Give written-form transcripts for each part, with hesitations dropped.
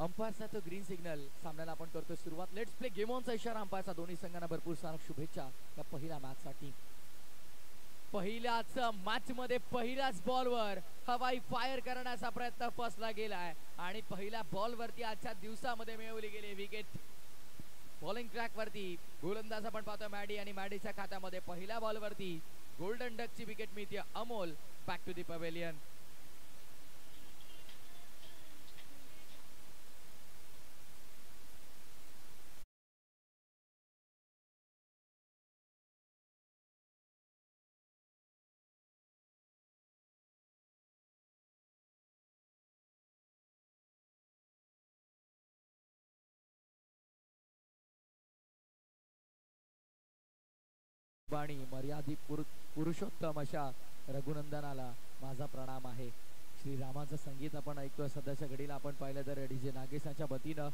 अंपायरचा तो green signal सामन्याला आपण करतोय सुरुवात. लेट्स प्ले गेम ऑनचा इशारा अंपायरचा. दोन्ही संघांना भरपूर साऱ्या शुभेच्छा या पहिल्या मॅच साठी. पहिल्याच मॅच मध्ये पहिल्याच बॉलवर हवाई फायर करण्याचा प्रयत्न फसला गेलाय आणि पहिल्या बॉल वरती आजच्या दिवसामध्ये मिळवली गेली विकेट. बॉलिंग ट्रॅक वरती गोलंदाज आपण पाहतोय मॅडी आणि मॅडीच्या खात्यामध्ये पहिल्या बॉल वरती गोल्डन डकची विकेट मिळते. Amol back to the pavilion. बाणी मर्यादित पुरुषोत्तम अशा रघुनंदनाला माझा प्रणाम आहे. श्रीरामाचं संगीत आपण ऐकतोय. सध्याच्या घडीला आपण पाहिलं तर डीजे नागेशांच्या वतीनं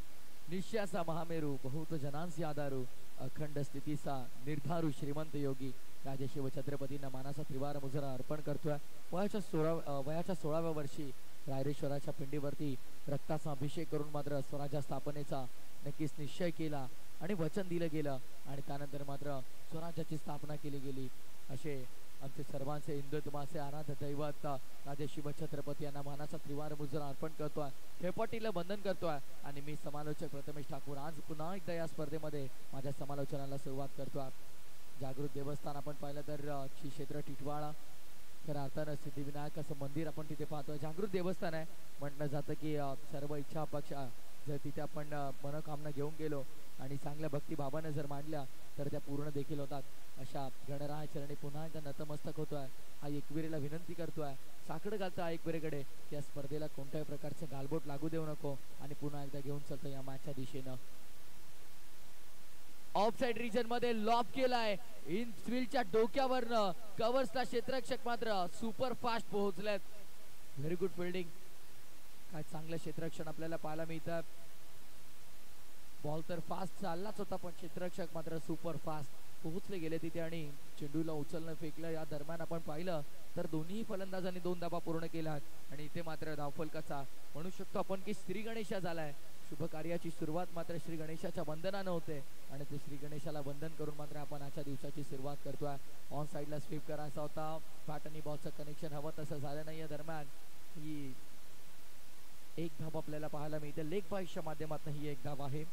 निश्चयाचा महामेरू बहुत जनांसी आधारू अखंड स्थितीचा निर्धारू श्रीमंत योगी राजे शिव छत्रपतींना मानाचा त्रिवार मुजरा अर्पण करतोय. वयाच्या 16व्या वर्षी रायरेश्वराच्या पिंडीवरती रक्ताचा अभिषेक करून मात्र स्वराज्य स्थापनेचा नक्कीच निश्चय केला आणि वचन दिलं गेलं आणि त्यानंतर मात्र स्वराज्याची स्थापना केली गेली. असे आमचे सर्वांचे हिंदुत्वाचे आराध्य दैवत राजे शिव छत्रपती यांना मानाचा त्रिवार मुजरा अर्पण करतोय. खेळपट्टीला बंधन करतोय आणि मी समालोचक प्रथमेश ठाकूर आज पुन्हा एकदा या स्पर्धेमध्ये माझ्या समालोचनाला सुरुवात करतोय. जागृत देवस्थान आपण पाहिलं तर श्री क्षेत्र टिटवाळा खऱ्या अर्थानं सिद्धिविनायक असं मंदिर आपण तिथे पाहतोय. जागृत देवस्थान आहे. म्हटलं जातं की सर्व इच्छा अपेक्षा जर तिथे आपण मनोकामना घेऊन गेलो आणि चांगल्या भक्तिभावाने जर मांडल्या तर त्या पूर्ण देखील होतात. अशा गणराय चरणी पुन्हा एकदा नतमस्तक होतोय. हा एकविरेला विनंती करतोय, साकडं घालतोय एकविरेकडे या स्पर्धेला कोणत्याही प्रकारचं गालबोट लागू देऊ नको आणि पुन्हा एकदा घेऊन चालतो या मॅचच्या दिशेनं. ऑफ साइड रिजन मध्ये लॉब केलाय. इन फील्डच्या डोक्यावरनं कव्हर्सला क्षेत्ररक्षक मात्र सुपर फास्ट पोहोचलेत. Very good fielding. काय चांगलं क्षेत्ररक्षण आपल्याला पाहायला मिळतं. बॉल तर फास्ट चाललाच होता पण क्षेत्ररक्षक मात्र सुपर फास्ट पोहोचले गेले तिथे आणि चेंडूला उचलणं फेकलं. या दरम्यान आपण पाहिलं तर दोन्ही फलंदाजांनी 2 धावा पूर्ण केल्या आणि इथे मात्र धावफलकाचा म्हणू शकतो आपण की श्री गणेशा झालाय. शुभ कार्याची सुरुवात मात्र श्री गणेशाच्या वंदनानं होते आणि ते श्री गणेशाला वंदन करून मात्र आपण आजच्या दिवसाची सुरुवात करतोय. ऑन साईडला स्वीप करायचा होता. बॅट आणि बॉलचं कनेक्शन हवं तसं झालं नाही. या दरम्यान ही एक धाव आपल्याला पाहायला मिळते. लेग बाईच्या माध्यमातून ही एक धाव आहे.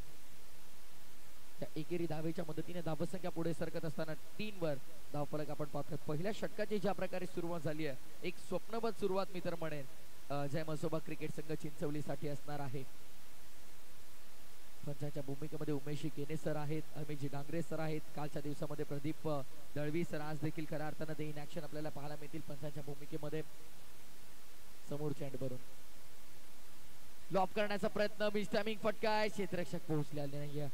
त्या एकेरी धावेच्या मदतीने धावसंख्या पुढे सरकत असताना 3 वर धावफलक आपण पाहतो. पहिल्या षटकाची ज्या प्रकारे सुरुवात झाली आहे एक स्वप्नवत सुरुवात मी तर म्हणेन जय मसोबा क्रिकेट संघ चिंचवलीसाठी असणार आहे. पंचांच्या भूमिकेमध्ये उमेश केने सर आहेत, अमितजी डांगरे सर आहेत. कालच्या दिवसामध्ये प्रदीप दळवी सर आज देखील खऱ्या अर्थानं ते इन ऍक्शन आपल्याला पाहायला मिळतील पंचांच्या भूमिकेमध्ये. समोरच्या एंड भरून लॉप करण्याचा प्रयत्न. मिस्टॅमिंग फटका आहे. क्षेत्ररक्षक पोहोचले नाहीये.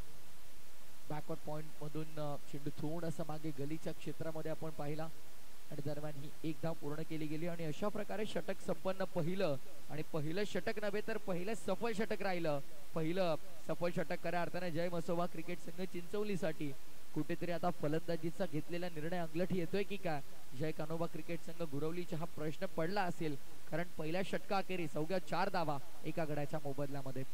बॅकवर्ड पॉइंट मधून चेंडू थोडंसं मागे गलीच्या क्षेत्रामध्ये आपण पाहिला आणि दरम्यान ही एक धाव पूर्ण केली गेली आणि अशा प्रकारे षटक संपन्न पहिलं षटक नव्हे तर पहिलं सफल षटक राहिलं. पहिलं सफल षटक खऱ्या अर्थाने जय मसोबा क्रिकेट संघ चिंचवलीसाठी. कुठेतरी आता फलंदाजीचा घेतलेला निर्णय अंगलठी येतोय की काय जय कानोबा क्रिकेट संघ गुरवलीचा हा प्रश्न पडला असेल कारण पहिल्या षटका अखेरीस अवघ्या 4 धावा एका गड्याच्या मोबदल्यामध्ये.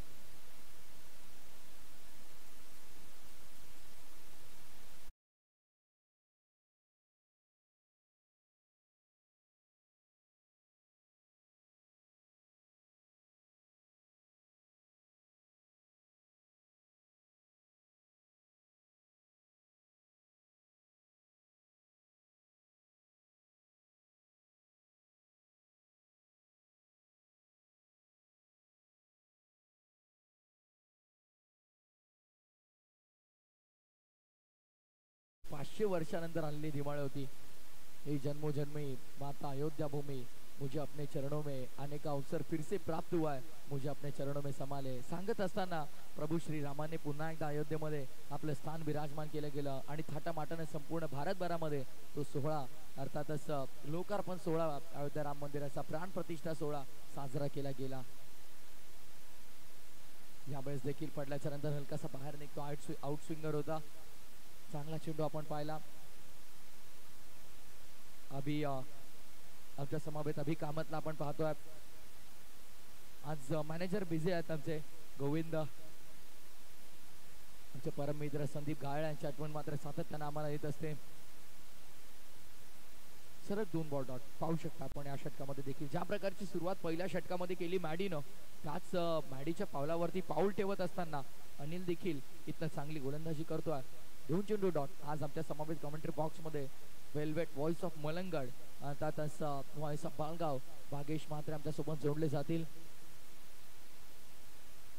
पाचशे वर्षानंतर आलेली दिवाळी होती. हे जन्मोजन्मी माता अयोध्या भूमी मुझे अपने चरणों में आने का अवसर फिर से प्राप्त हुआ है. मुझे अपने चरणों में समाले सांगत असताना प्रभू श्रीरामाने पुन्हा एकदा अयोध्येमध्ये आपलं स्थान विराजमान केलं गेलं आणि थाटामाटाने संपूर्ण भारतभरामध्ये तो सोहळा अर्थातच लोकार्पण सोहळा अयोध्या राम मंदिराचा प्राण प्रतिष्ठा सोहळा साजरा केला गेला. यावेळेस देखील पडल्याच्या नंतर हलकासा बाहेर निघतो. आउट स्विंगर होता. चांगला चेंडू आपण पाहिला. अभि आमच्या समवेत अभि कामतला आपण पाहतोय. आज मॅनेजर बिझी आहेत आमचे गोविंद आमचे परम मित्र संदीप गायळ यांची आठवण मात्र सातत्याने आम्हाला येत असते. सरळ 2 बॉल डॉट पाहू शकता आपण या षटकामध्ये देखील ज्या प्रकारची सुरुवात पहिल्या षटकामध्ये केली मॅडीनं, त्याच मॅडीच्या पावलावरती पाऊल ठेवत असताना अनिल देखील इथं चांगली गोलंदाजी करतोय. 2 चेंडू डॉट. आज आमच्या समावेश कमेंट्री बॉक्स मध्ये वेलवेट व्हॉइस ऑफ मलंगड अर्थातच व्हॉइस ऑफ बालगाव भागेश मात्र आमच्या सोबत जोडले जातील.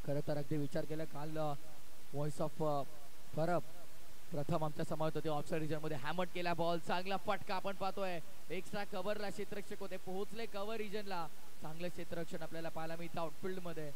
खरं तर अगदी विचार केला काल व्हॉइस ऑफ फरब प्रथम आमच्या समावेश होते. ऑफसाइड रिजन मध्ये हॅमट केला बॉल, चांगला फटका आपण पाहतोय. एक्स्ट्रा कव्हरला क्षेत्ररक्षक होते, पोहोचले कव्हर रिजनला. चांगलं क्षेत्ररक्षण आपल्याला पाहायला मिळतं आउटफील्ड मध्ये.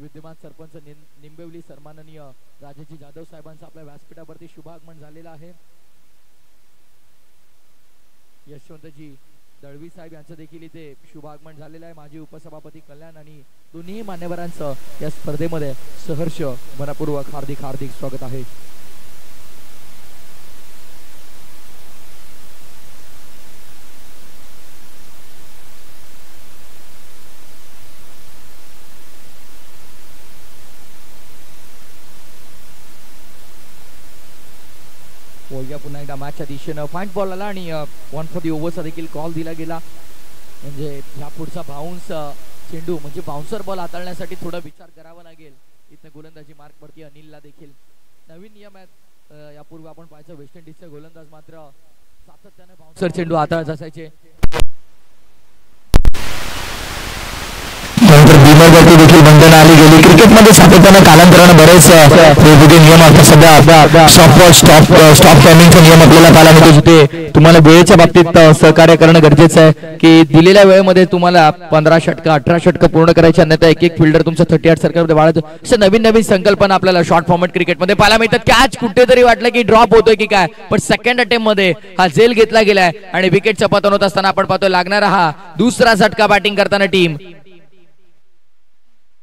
विद्यमान सरपंच निंबिवली सन्माननीय राजाजी जाधव साहेबांचा आपल्या व्यासपीठावरती शुभागमन झालेला आहे. यशवंतजी दळवी साहेब यांचं देखील इथे शुभागमन झालेलं आहे. माजी उपसभापती कल्याण आणि दोन्ही मान्यवरांचं या स्पर्धेमध्ये सहर्ष मनपूर्वक हार्दिक हार्दिक स्वागत आहे. पुन्हा एकदा मॅचच्या दिशेनं फाईट बॉल आला आणि 1 फॉर दी ओव्हरचा देखील कॉल दिला गेला. म्हणजे ह्या पुढचा बाउन्स चेंडू म्हणजे बाउन्सर बॉल हाताळण्यासाठी थोडा विचार करावा लागेल. इथं गोलंदाजी मार्क पडते अनिलला देखील. नवीन नियम आहेत. यापूर्वी आपण पाहायचं वेस्ट इंडिजचे गोलंदाज मात्र सातत्याने बाउन्सर चेंडू हाताळत असायचे. देखील बंधनं आली गेली. क्रिकेटमध्ये सातत्यानं कालांतरानं बरेच वेगवेगळे नियम आता सध्या स्टॉप टायमिंगचे नियम आपल्याला पाहायला मिळतो, जिथे तुम्हाला वेळेच्या बाबतीत सहकार्य करणं गरजेचं आहे की दिलेल्या वेळेमध्ये तुम्हाला 15 षटकं 18 षटकं पूर्ण करायची, अन्यथा एक फिल्डर तुमचं 38 सर्कलमध्ये वाढतो. असं नवीन नवीन संकल्पना आपल्याला शॉर्ट फॉर्मॅट क्रिकेटमध्ये पाहायला मिळतात. कॅच कुठेतरी वाटलं की ड्रॉप होतोय की काय, पण सेकंड अटेम्प्ट मध्ये हा झेल घेतला गेलाय आणि विकेटचं पतन होत असताना आपण पाहतोय लागणारा हा दुसरा झटका बॅटिंग करताना टीम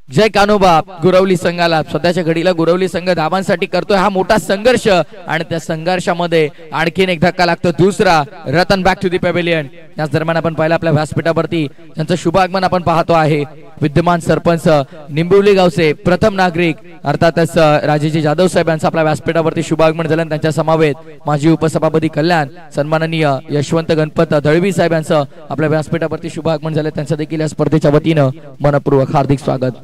जय कानोबा गुरवली संघाला. सध्याच्या घडीला गुरवली संघ धावांसाठी करतोय हा मोठा संघर्ष आणि त्या संघर्षामध्ये आणखीन एक धक्का लागतो, दुसरा. Ratan back to the pavilion. याच दरम्यान आपण पाहिलं आपल्या व्यासपीठावरती त्यांचं शुभागमन आपण पाहतो आहे. विद्यमान सरपंच निंबिवली गावचे प्रथम नागरिक अर्थातच राजाजी जाधव साहेब यांचं आपल्या व्यासपीठावरती शुभागमन झालं. त्यांच्या समवेत माजी उपसभापती कल्याण सन्माननीय यशवंत गणपत दळवी साहेब यांचं आपल्या व्यासपीठावरती शुभागमन झालं. त्यांचं देखील या स्पर्धेच्या वतीनं मनपूर्वक हार्दिक स्वागत.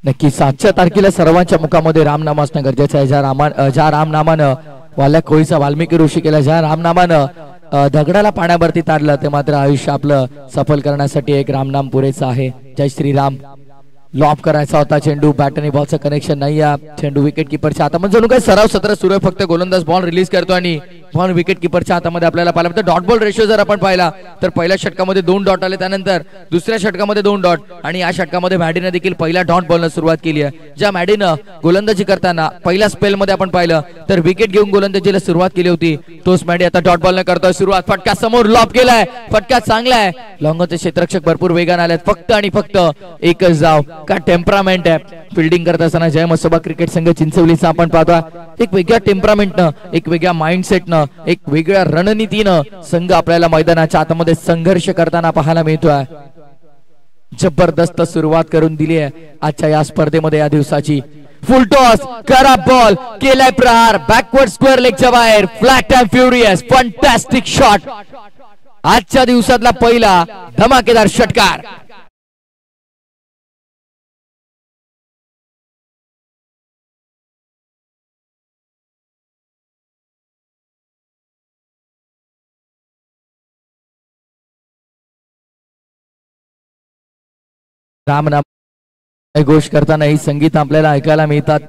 नक्कीच 7 तारखेला सर्वांच्या मुखामध्ये रामनाम असणं गरजेचं आहे. ज्या रामनामानं वाल्या कोळीचा वाल्मिकी ऋषी केला, ज्या रामनामानं दगडाला पाण्यावरती तारलं, ते मात्र आयुष्य आपलं सफल करण्यासाठी एक रामनाम पुरेसा आहे. जय श्रीराम. लॉप करायचा होता चेंडू, बॅट आणि बॉलचं कनेक्शन नाही या चेंडू विकेट किपरच्या हातामध्ये. जणू काय सराव सत्र सुरू आहे, फक्त गोलंदाज बॉल रिलीज करतो आणि बॉल विकेट किपरच्या हातामध्ये आपल्याला पाहायला मिळतं. डॉट बॉल रेशो जर आपण पाहिला तर पहिल्या षटकामध्ये 2 डॉट आले, त्यानंतर दुसऱ्या षटकामध्ये 2 डॉट आणि या षटकामध्ये मॅडीने देखील पहिल्या डॉट बॉलनं सुरुवात केली आहे. ज्या मॅडीनं गोलंदाजी करताना पहिल्या स्पेल मध्ये आपण पाहिलं तर विकेट घेऊन गोलंदाजीला सुरुवात केली होती, तोच मॅडी आता डॉट बॉलनं करतोय सुरुवात. फटका समोर लॉप केलाय, फटका चांगला आहे. लॉंगचे क्षेत्ररक्षक भरपूर वेगाने आलेत, फक्त आणि फक्त एकच धाव. का टेम्परामेंट आहे फिल्डिंग करत असताना जय मसोबा क्रिकेट संघ चिंचवलीचा आपण पाहतो. एक वेगळ्या टेम्परामेंटनं, एक वेगळ्या माइंडसेटनं, एक वेगळ्या रणनीतीनं संघ आपल्याला मैदानाच्या आतमध्ये संघर्ष करताना पाहायला मिळतोय. जबरदस्त सुरुवात करून दिली आहे आजच्या या स्पर्धेमध्ये. या दिवसाची फुल टॉस, खराब बॉल केलाय प्रहार, बॅकवर्ड स्क्वेअर लेगच्या बाहेर, flat and furious, fantastic shot. आजच्या दिवसातला पहिला धमाकेदार षटकार. रामनाम घोष करताना ही संगीत आपल्याला ऐकायला मिळतात.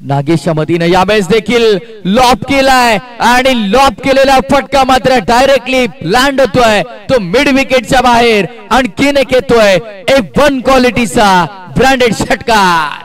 नागेशच्या मतीने यावेळेस देखील लॉब केलाय आणि लॉब केलेला फटका मात्र डायरेक्टली लँड होतोय तो मिड विकेटच्या बाहेर. आणखीन एक येतोय A1 क्वालिटीचा ब्रँडेड षटकार.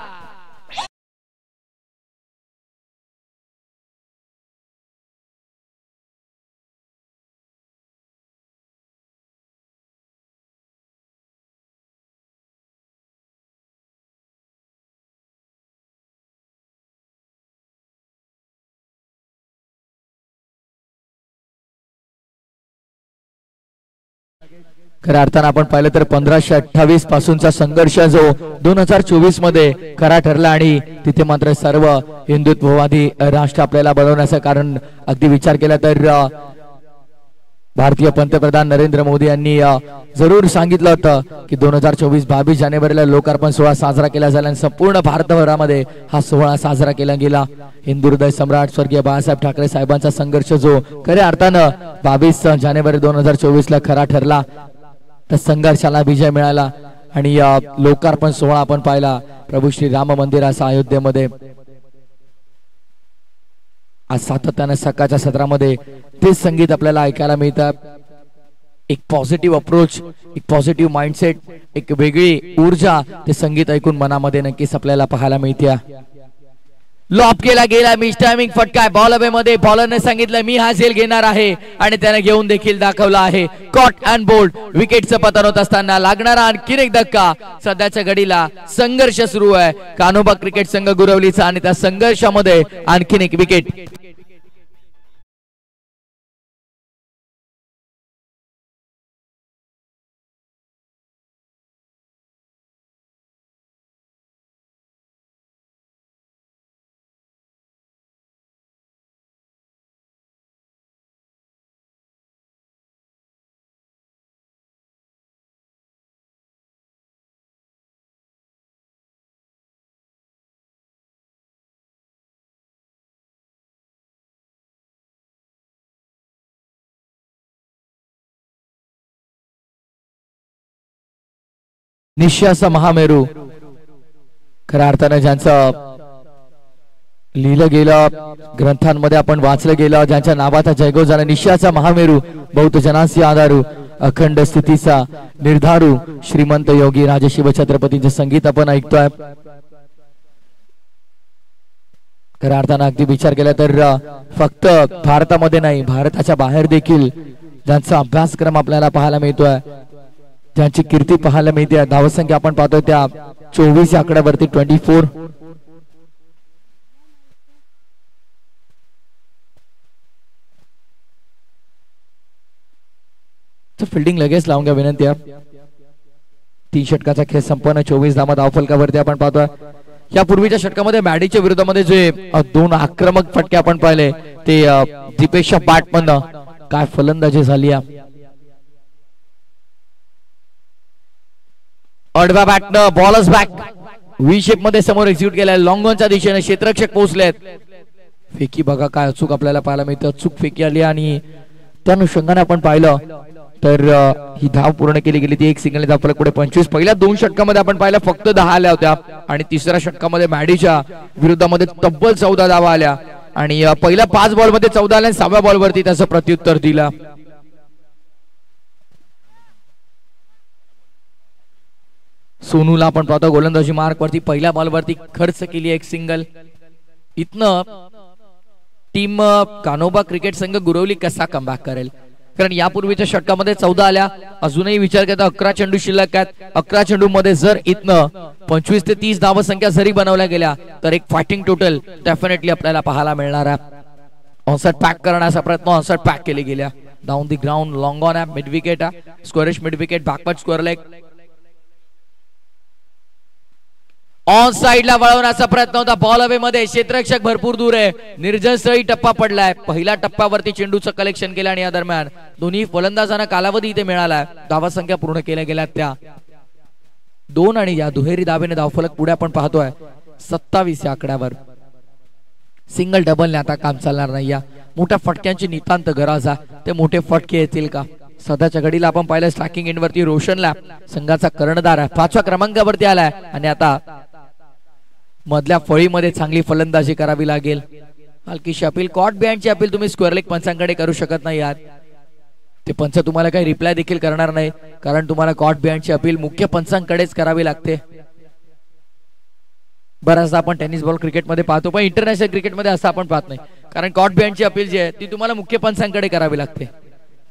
खऱ्या अर्थानं आपण पाहिलं तर 1528 पासूनचा संघर्ष जो 2024 मध्ये खरा ठरला आणि तिथे मात्र सर्व हिंदुत्ववादी राष्ट्र आपल्याला बनवण्याचं कारण अगदी विचार केला तर भारतीय पंतप्रधान नरेंद्र मोदी यांनी जरूर सांगितलं होतं की 2024 22 जानेवारीला लोकार्पण सोहळा साजरा केला जाईल आणि संपूर्ण भारतभरामध्ये हा सोहळा साजरा केला गेला. हिंदू हृदय सम्राट स्वर्गीय बाळासाहेब ठाकरे साहेबांचा संघर्ष जो खऱ्या अर्थानं 22 जानेवारी 2024 ला खरा ठरला. त्या संघर्षाला विजय मिळाला आणि लोकार्पण सोहळा आपण पाहिला प्रभू श्री राम मंदिराचा अयोध्येमध्ये. आज सातत्याने सकाळच्या सत्रामध्ये ते संगीत आपल्याला ऐकायला मिळतं. एक पॉझिटिव्ह अप्रोच, एक पॉझिटिव्ह माइंडसेट, एक वेगळी ऊर्जा ते संगीत ऐकून मनामध्ये नक्कीच आपल्याला पाहायला मिळते. लॉब केला गेला मिस टायमिंग फटका बॉल अवे मध्ये. बॉलरने सांगितलं मी हा झेल घेणार आहे आणि त्याने घेऊन देखील दाखवला आहे. Caught and bowled. विकेटचं पतन होत असताना लागणारा आणखीन एक धक्का. सध्याच्या घडीला संघर्ष सुरू आहे कान्होबा क्रिकेट संघ गुरवलीचा आणि त्या संघर्षामध्ये आणखीन एक विकेट. निश्चयाचा महामेरू खऱ्या अर्थानं ज्यांचं लिहिलं गेलं ग्रंथांमध्ये आपण वाचलं गेलं ज्यांच्या नावाचा जयघोष झाला. निश्चयाचा महामेरू बहुत जनांसी आधारू अखंड स्थितीचा निर्धारू श्रीमंत योगी राजे शिवछत्रपतींचे संगीत आपण ऐकतोय. खऱ्या अर्थानं अगदी विचार केला तर फक्त भारतामध्ये नाही भारताच्या बाहेर देखील ज्यांचा अभ्यासक्रम आपल्याला पाहायला मिळतोय ज्यांची कीर्ती पाहायला मिळते. धावसंख्या आपण पाहतोय त्या 24 या आकड्यावरती 24. फिल्डिंग लगेच लावून घ्या विनंती आहे. 3 षटकाचा खेळ संपन्न 24 धावा धावफलकावरती आपण पाहतोय. या पूर्वीच्या षटकामध्ये मॅडीच्या विरोधामध्ये जे 2 आक्रमक फटके आपण पाहिले ते दीपेश पाटमन काय फलंदाजी झाली. अडव्या बॅटनं बॉलर्स बॅक व्ही शेप मध्ये समोर एक्झिक्यूट केलाय. लॉंग ऑनच्या दिशेने क्षेत्ररक्षक पोहोचलेत. फेकी बघा काय अचूक आपल्याला पाहायला मिळते. अचूक फेकी आली आणि त्या अनुषंगाने आपण पाहिलं तर ही धाव पूर्ण केली गेली ती एक सिंगल धाव फलक पुढे 25. पहिल्या 2 षटकामध्ये आपण पाहिलं फक्त 10 आल्या होत्या आणि तिसऱ्या षटकामध्ये मॅडीच्या विरोधामध्ये तब्बल 14 धावा आल्या आणि पहिल्या 5 बॉल मध्ये 14 आल्या. 6व्या बॉल वरती त्याचं प्रत्युत्तर दिलं. सोनूला आपण पाहतो गोलंदाजी मार्क वरती पहिल्या बॉल वरती खर्च केली एक सिंगल. इथनं टीम कान्होबा क्रिकेट संघ गुरवली कसा कमबॅक करेल कारण यापूर्वीच्या षटकामध्ये 14 आल्या. अजूनही विचार करता 11 चेंडू शिल्लक आहेत. 11 चेंडू मध्ये जर इथनं 25 ते 30 धाव संख्या जरी बनवल्या गेल्या तर एक फायटिंग टोटल डेफिनेटली आपल्याला पाहायला मिळणार आहे. ऑनसाइड पॅक करण्याचा प्रयत्न ऑनसाइड पॅक केले गेल्या. Down the ground long on आहे. मिड विकेट आहे. Squarish mid wicket backward square leg. ऑन साइडला वळवण्याचा प्रयत्न होता. बॉल अवे मध्ये क्षेत्ररक्षक भरपूर दूर आहे. निर्जन स्थळी टप्पा पडलाय. पहिल्या टप्प्यावरती चेंडूचं कलेक्शन केलं आणि या दरम्यान दोन्ही फलंदाजांना कालावधी इथे मिळालाय. धावा संख्या पूर्ण केल्या गेल्या त्या 2 आणि या दुहेरी धावेने धावफलक पुढे आपण पाहतोय 27 या आकड्यावर. सिंगल डबलने आता काम चालणार नाही. या मोठ्या फटक्यांची नितांत गरज आहे. ते मोठे फटके येतील का सध्याच्या घडीला आपण पाहिलं स्ट्रायकिंग एंड वरती रोशनला संघाचा कर्णधार 5व्या क्रमांकावरती आलाय आणि आता मधल्या फळीमध्ये चांगली फलंदाजी करावी लागेल. हलकीशी अपील, कॉट बिहाइंडची अपील तुम्ही स्क्वेअर लेग पंचांकडे करू शकत नाही आहात. ते पंच तुम्हाला काही रिप्लाय देखील करणार नाही, कारण तुम्हाला कॉट बिहाइंडची अपील मुख्य पंचांकडेच करावी लागते. बऱ्याचदा आपण टेनिस बॉल क्रिकेटमध्ये पाहतो, पण इंटरनॅशनल क्रिकेटमध्ये असं आपण पाहत नाही, कारण कॉट बिहाइंडची अपील जी आहे ती तुम्हाला मुख्य पंचांकडे करावी लागते.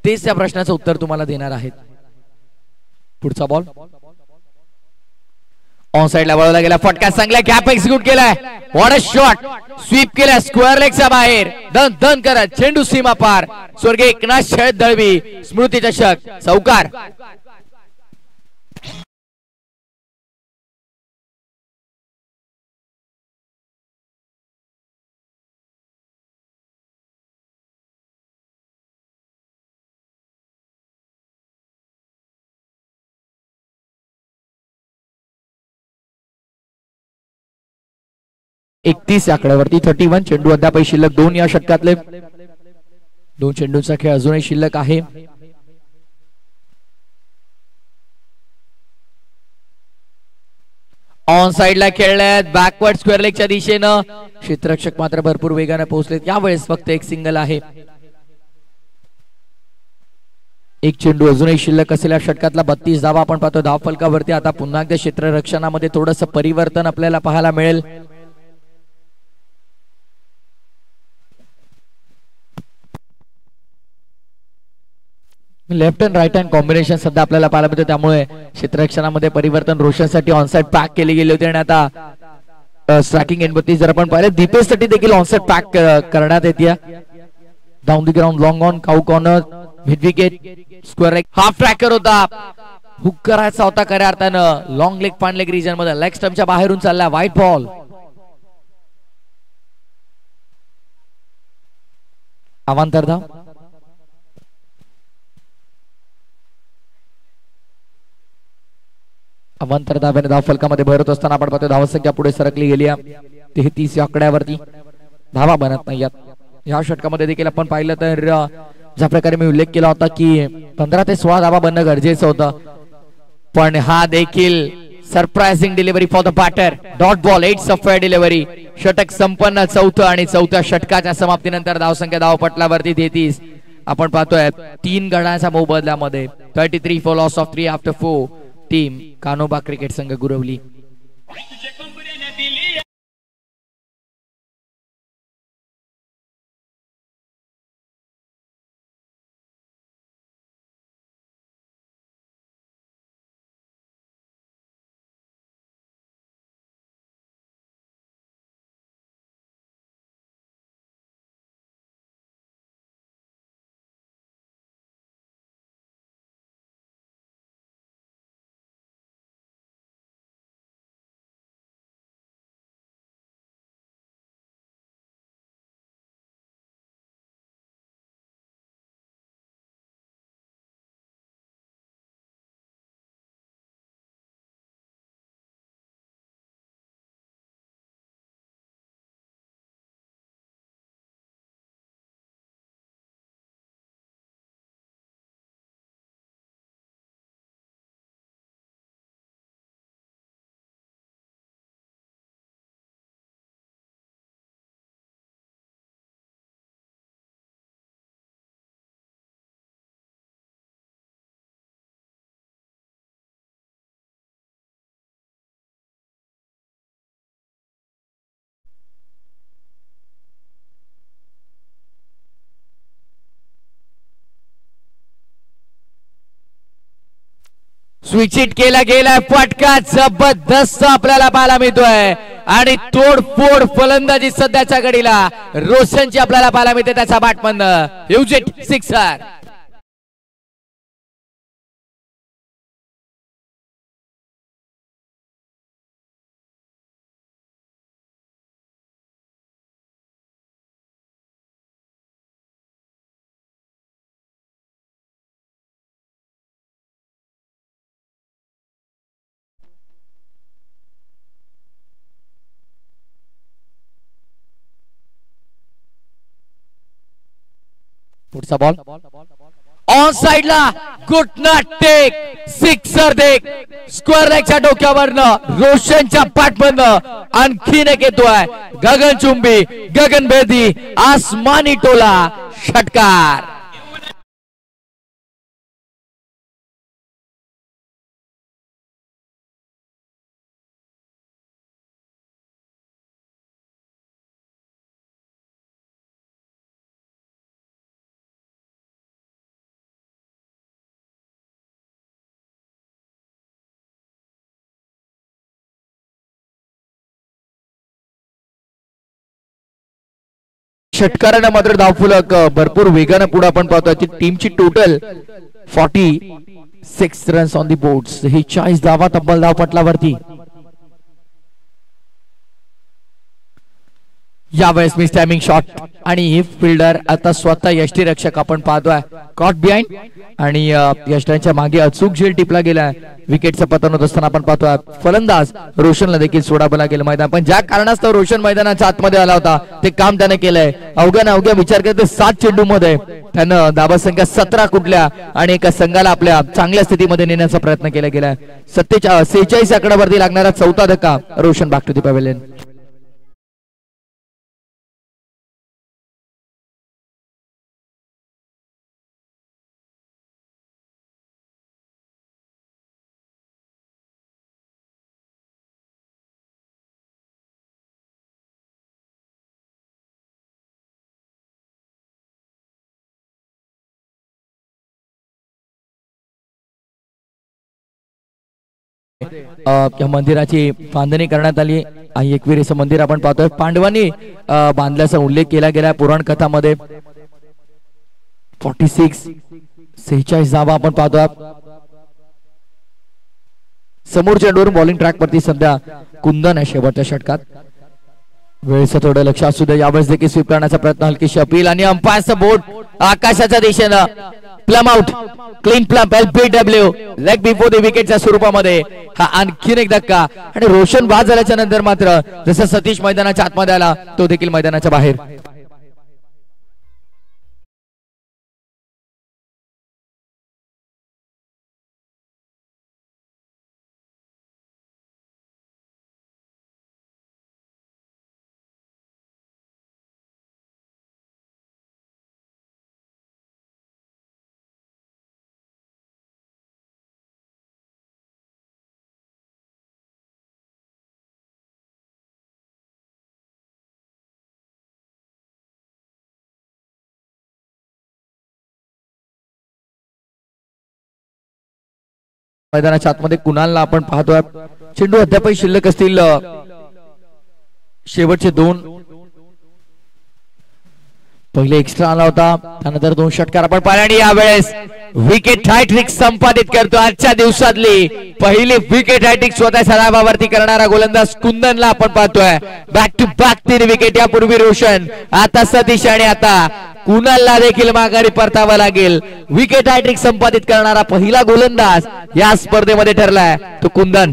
तेच त्या प्रश्नाचं उत्तर तुम्हाला देणार आहेत. पुढचा बॉल ऑन साइडला वळवला गेला, फटका चांगला गॅप एक्झिक्यूट केलाय. व्हॉट अ शॉट, स्वीप केला स्क्वेअर लेगच्या बाहेर, दन दन करत चेंडू सीमा पार. स्वर्गीय एकनाथ शरद दळवी स्मृती चषक चौकार. एकतीस आकड्यावरती 31. चेंडू अद्याप शिल्लक 2 या षटकातले. 2 चेंडूंचा खेळ अजूनही शिल्लक आहे. ऑन साइडला खेळल्यात बॅकवर्ड स्क्वेअर लेगच्या दिशेनं. क्षेत्ररक्षक मात्र भरपूर वेगाने पोहोचलेत. यावेळेस फक्त एक सिंगल आहे. एक चेंडू अजूनही शिल्लक असलेल्या षटकातला 32 धावा आपण पाहतो धाव फलकावरती. आता पुन्हा एकदा क्षेत्ररक्षणामध्ये थोडंसं परिवर्तन आपल्याला पाहायला मिळेल. Left and right hand combination सध्या आपल्याला पाहायला मिळतं, त्यामुळे क्षेत्ररक्षणामध्ये परिवर्तन. रोशनसाठी ऑनसाइड पॅक केली गेली होती आणि आता स्ट्रायकिंग एंडवरती जर आपण पाहिलं दीपेशसाठी देखील ऑनसाइड पॅक करण्यात येते. Down the ground, long on, cow corner, mid wicket, square leg. Half tracker होता, हुक करायचा होता खऱ्या अर्थानं. लॉंग लेग पान लेग रिजन मध्ये लेग स्टंपच्या बाहेरून चालला. White ball. अवांतर धाव. अवांतर धाव्याने धाव फलकामध्ये भरत असताना आपण पाहतो धावसंख्या पुढे सरकली गेली आहे. 33 या आकड्यावरती धावा बनत नाही. या षटकामध्ये देखील आपण पाहिलं तर ज्या प्रकारे मी उल्लेख केला होता की 15 ते 16 धावा बनणं गरजेचं होतं, पण हा देखील surprising delivery for the batter. Dot ball, 8 सफेद डिलिव्हरी. षटक संपन्न. चौथं आणि चौथ्या षटकाच्या समाप्तीनंतर धावसंख्या धावपटलावरती 33 आपण पाहतोय. 3 गडाच्या मोबदल्यामध्ये 33 for loss of 3 after 4. Team Kanoba cricket संघ गुरवली. स्विच इट केला गेलाय. फटका जबरदस्त आपल्याला पाहायला मिळतोय आणि तोडफोड फलंदाजी सध्याच्या घडीला रोशनची आपल्याला पाहायला मिळते. त्याचा बॅटमधनं यूज इट, सिक्सर. पुढचा बॉल ऑन साइडला गुटना टेक सिक्सर देख स्क्वेअर लेगच्या डोक्यावरनं रोशनच्या पाठमधनं आणखीन एक येतोय गगनचुंबी गगनभेदी आसमानी टोला षटकार. षटकारानं मात्र धावफलक भरपूर वेगानं पुढे आपण पाहतोय. टीमची total 46 runs on the boards. ही 40 धावा तब्बल धावपटलावरती. यावेळेस मिस टायमिंग शॉट आणि ही फिल्डर आता स्वतः यष्टीरक्षक आपण पाहतोय कॉट बिहाइंड आणि यष्टांच्या मागे अचूक झेल टिपला गेलाय. विकेटचं पतन होत असताना आपण पाहतोय फलंदाज रोशनला देखील सोडावं लागेल मैदान. पण ज्या कारणास्तव रोशन मैदानाच्या आतमध्ये आला होता ते काम त्याने केलंय. अवघ्या विचार करते 7 चेंडू मध्ये त्यानं धावा संख्या 17 कुठल्या आणि एका संघाला आपल्या चांगल्या स्थितीमध्ये नेण्याचा प्रयत्न केला गेलाय. 46 आकड्यावरती लागणारा चौथा धक्का. Roshan back to the pavilion. या मंदिराची बांधणी करण्यात आली आहे. एकविरेचं मंदिर आपण पाहतोय पांडवांनी बांधल्याचा उल्लेख केला गेला पुराण कथामध्ये. 46 धावा आपण पाहतोय. समोर चेंडूवरून बॉलिंग ट्रॅक वरती सध्या कुंदन आहे शेवटच्या षटकात. वेळेचं थोडं लक्ष असू दे. यावेळेस देखील स्वीप करण्याचा प्रयत्न हलकीशी अपील आणि अंपायरचं बोट आकाशाच्या दिशेनं. Plumb out clean plumb LBW leg before the विकेटच्या स्वरूपामध्ये हा आणखीन एक धक्का. आणि रोशन बाद झाल्याच्या नंतर मात्र जसं सतीश मैदानाच्या आतमध्ये आला तो देखील मैदानाच्या बाहेर. मैदानाच्या आतमध्ये कुणालला आपण पाहतोय. चेंडू अद्यापही शिल्लक असतील शेवटचे 2. पहिले एक्स्ट्रा आला होता त्यानंतर 2 षटकार आपण पाहिले आणि यावेळेस विकेट हॅट्रिक संपादित करतो. आजच्या दिवसातली पहिली विकेट हॅट्रिक स्वतःच्या नावावरती करणारा गोलंदाज कुंदनला आपण पाहतोय. Back to back 3 wicket. यापूर्वी रोशन आता सतीश आणि आता कुणालला देखील माघारी परतावं लागेल. विकेट हॅट्रिक संपादित करणारा पहिला गोलंदाज या स्पर्धेमध्ये ठरलाय तो कुंदन.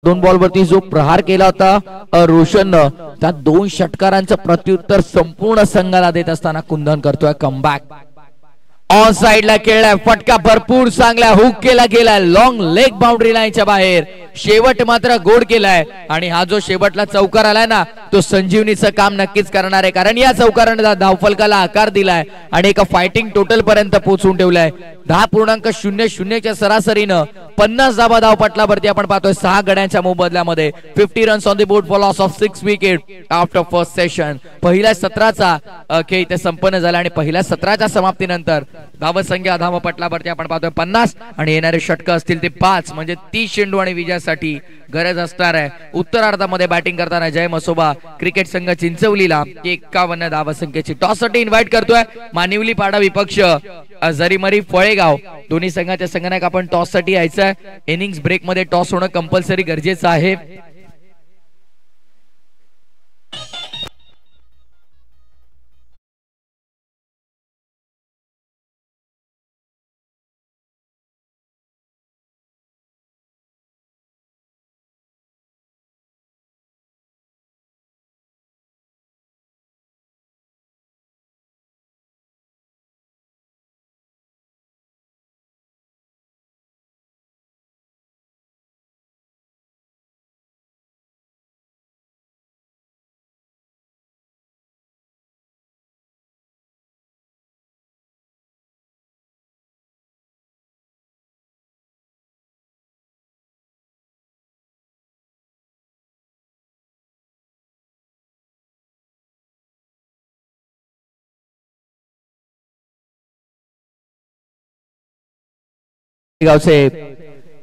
दोन बॉलवरती जो प्रहार केला होता रोशननं त्या 2 षटकारांचं प्रत्युत्तर संपूर्ण संघाला देत असताना कुंदन करतोय कमबॅक. ऑन साइडला खेळलाय फटका भरपूर चांगला हुक केला गेलाय लॉंग लेग बाउंड्री लाईनच्या बाहेर. शेवट मात्र गोड केलाय आणि हा जो शेवटला चौकार आलाय ना तो संजीवनीचं काम नक्कीच करणार आहे. कारण या चौकाराने धावफलकाला आकार दिलाय आणि एका फायटिंग टोटल पर्यंत पोहोचून ठेवलाय. 10.00च्या सरासरीनं 50 धावा धावपटलावरती आपण पाहतोय 6 गड्यांच्या मोबदल्यामध्ये. 50 runs on the board for loss of 6 wicket after first session. पहिल्या सत्राचा खेळ इथे संपन्न झाला आणि पहिल्या सत्राच्या समाप्तीनंतर धावसंख्या धावपटलावरती आपण पाहतोय 50 आणि येणारे षटक असतील ते 5 म्हणजे 30 चेंडू आणि विजयासाठी गरज असणार आहे. उत्तरार्धामध्ये बॅटिंग करताना जय मसोबा क्रिकेट संघ चिंचवलीला 51 धावसंख्येची टॉससाठी इन्व्हाइट करतोय. मानिवली पाडा विपक्ष जरीमरी फळेगाव दोन्ही संघाच्या संघनायक आपण टॉस साठी यायचंय. इनिंग्स ब्रेक मध्ये टॉस होणं कंपल्सरी गरजेचं आहे. गावचे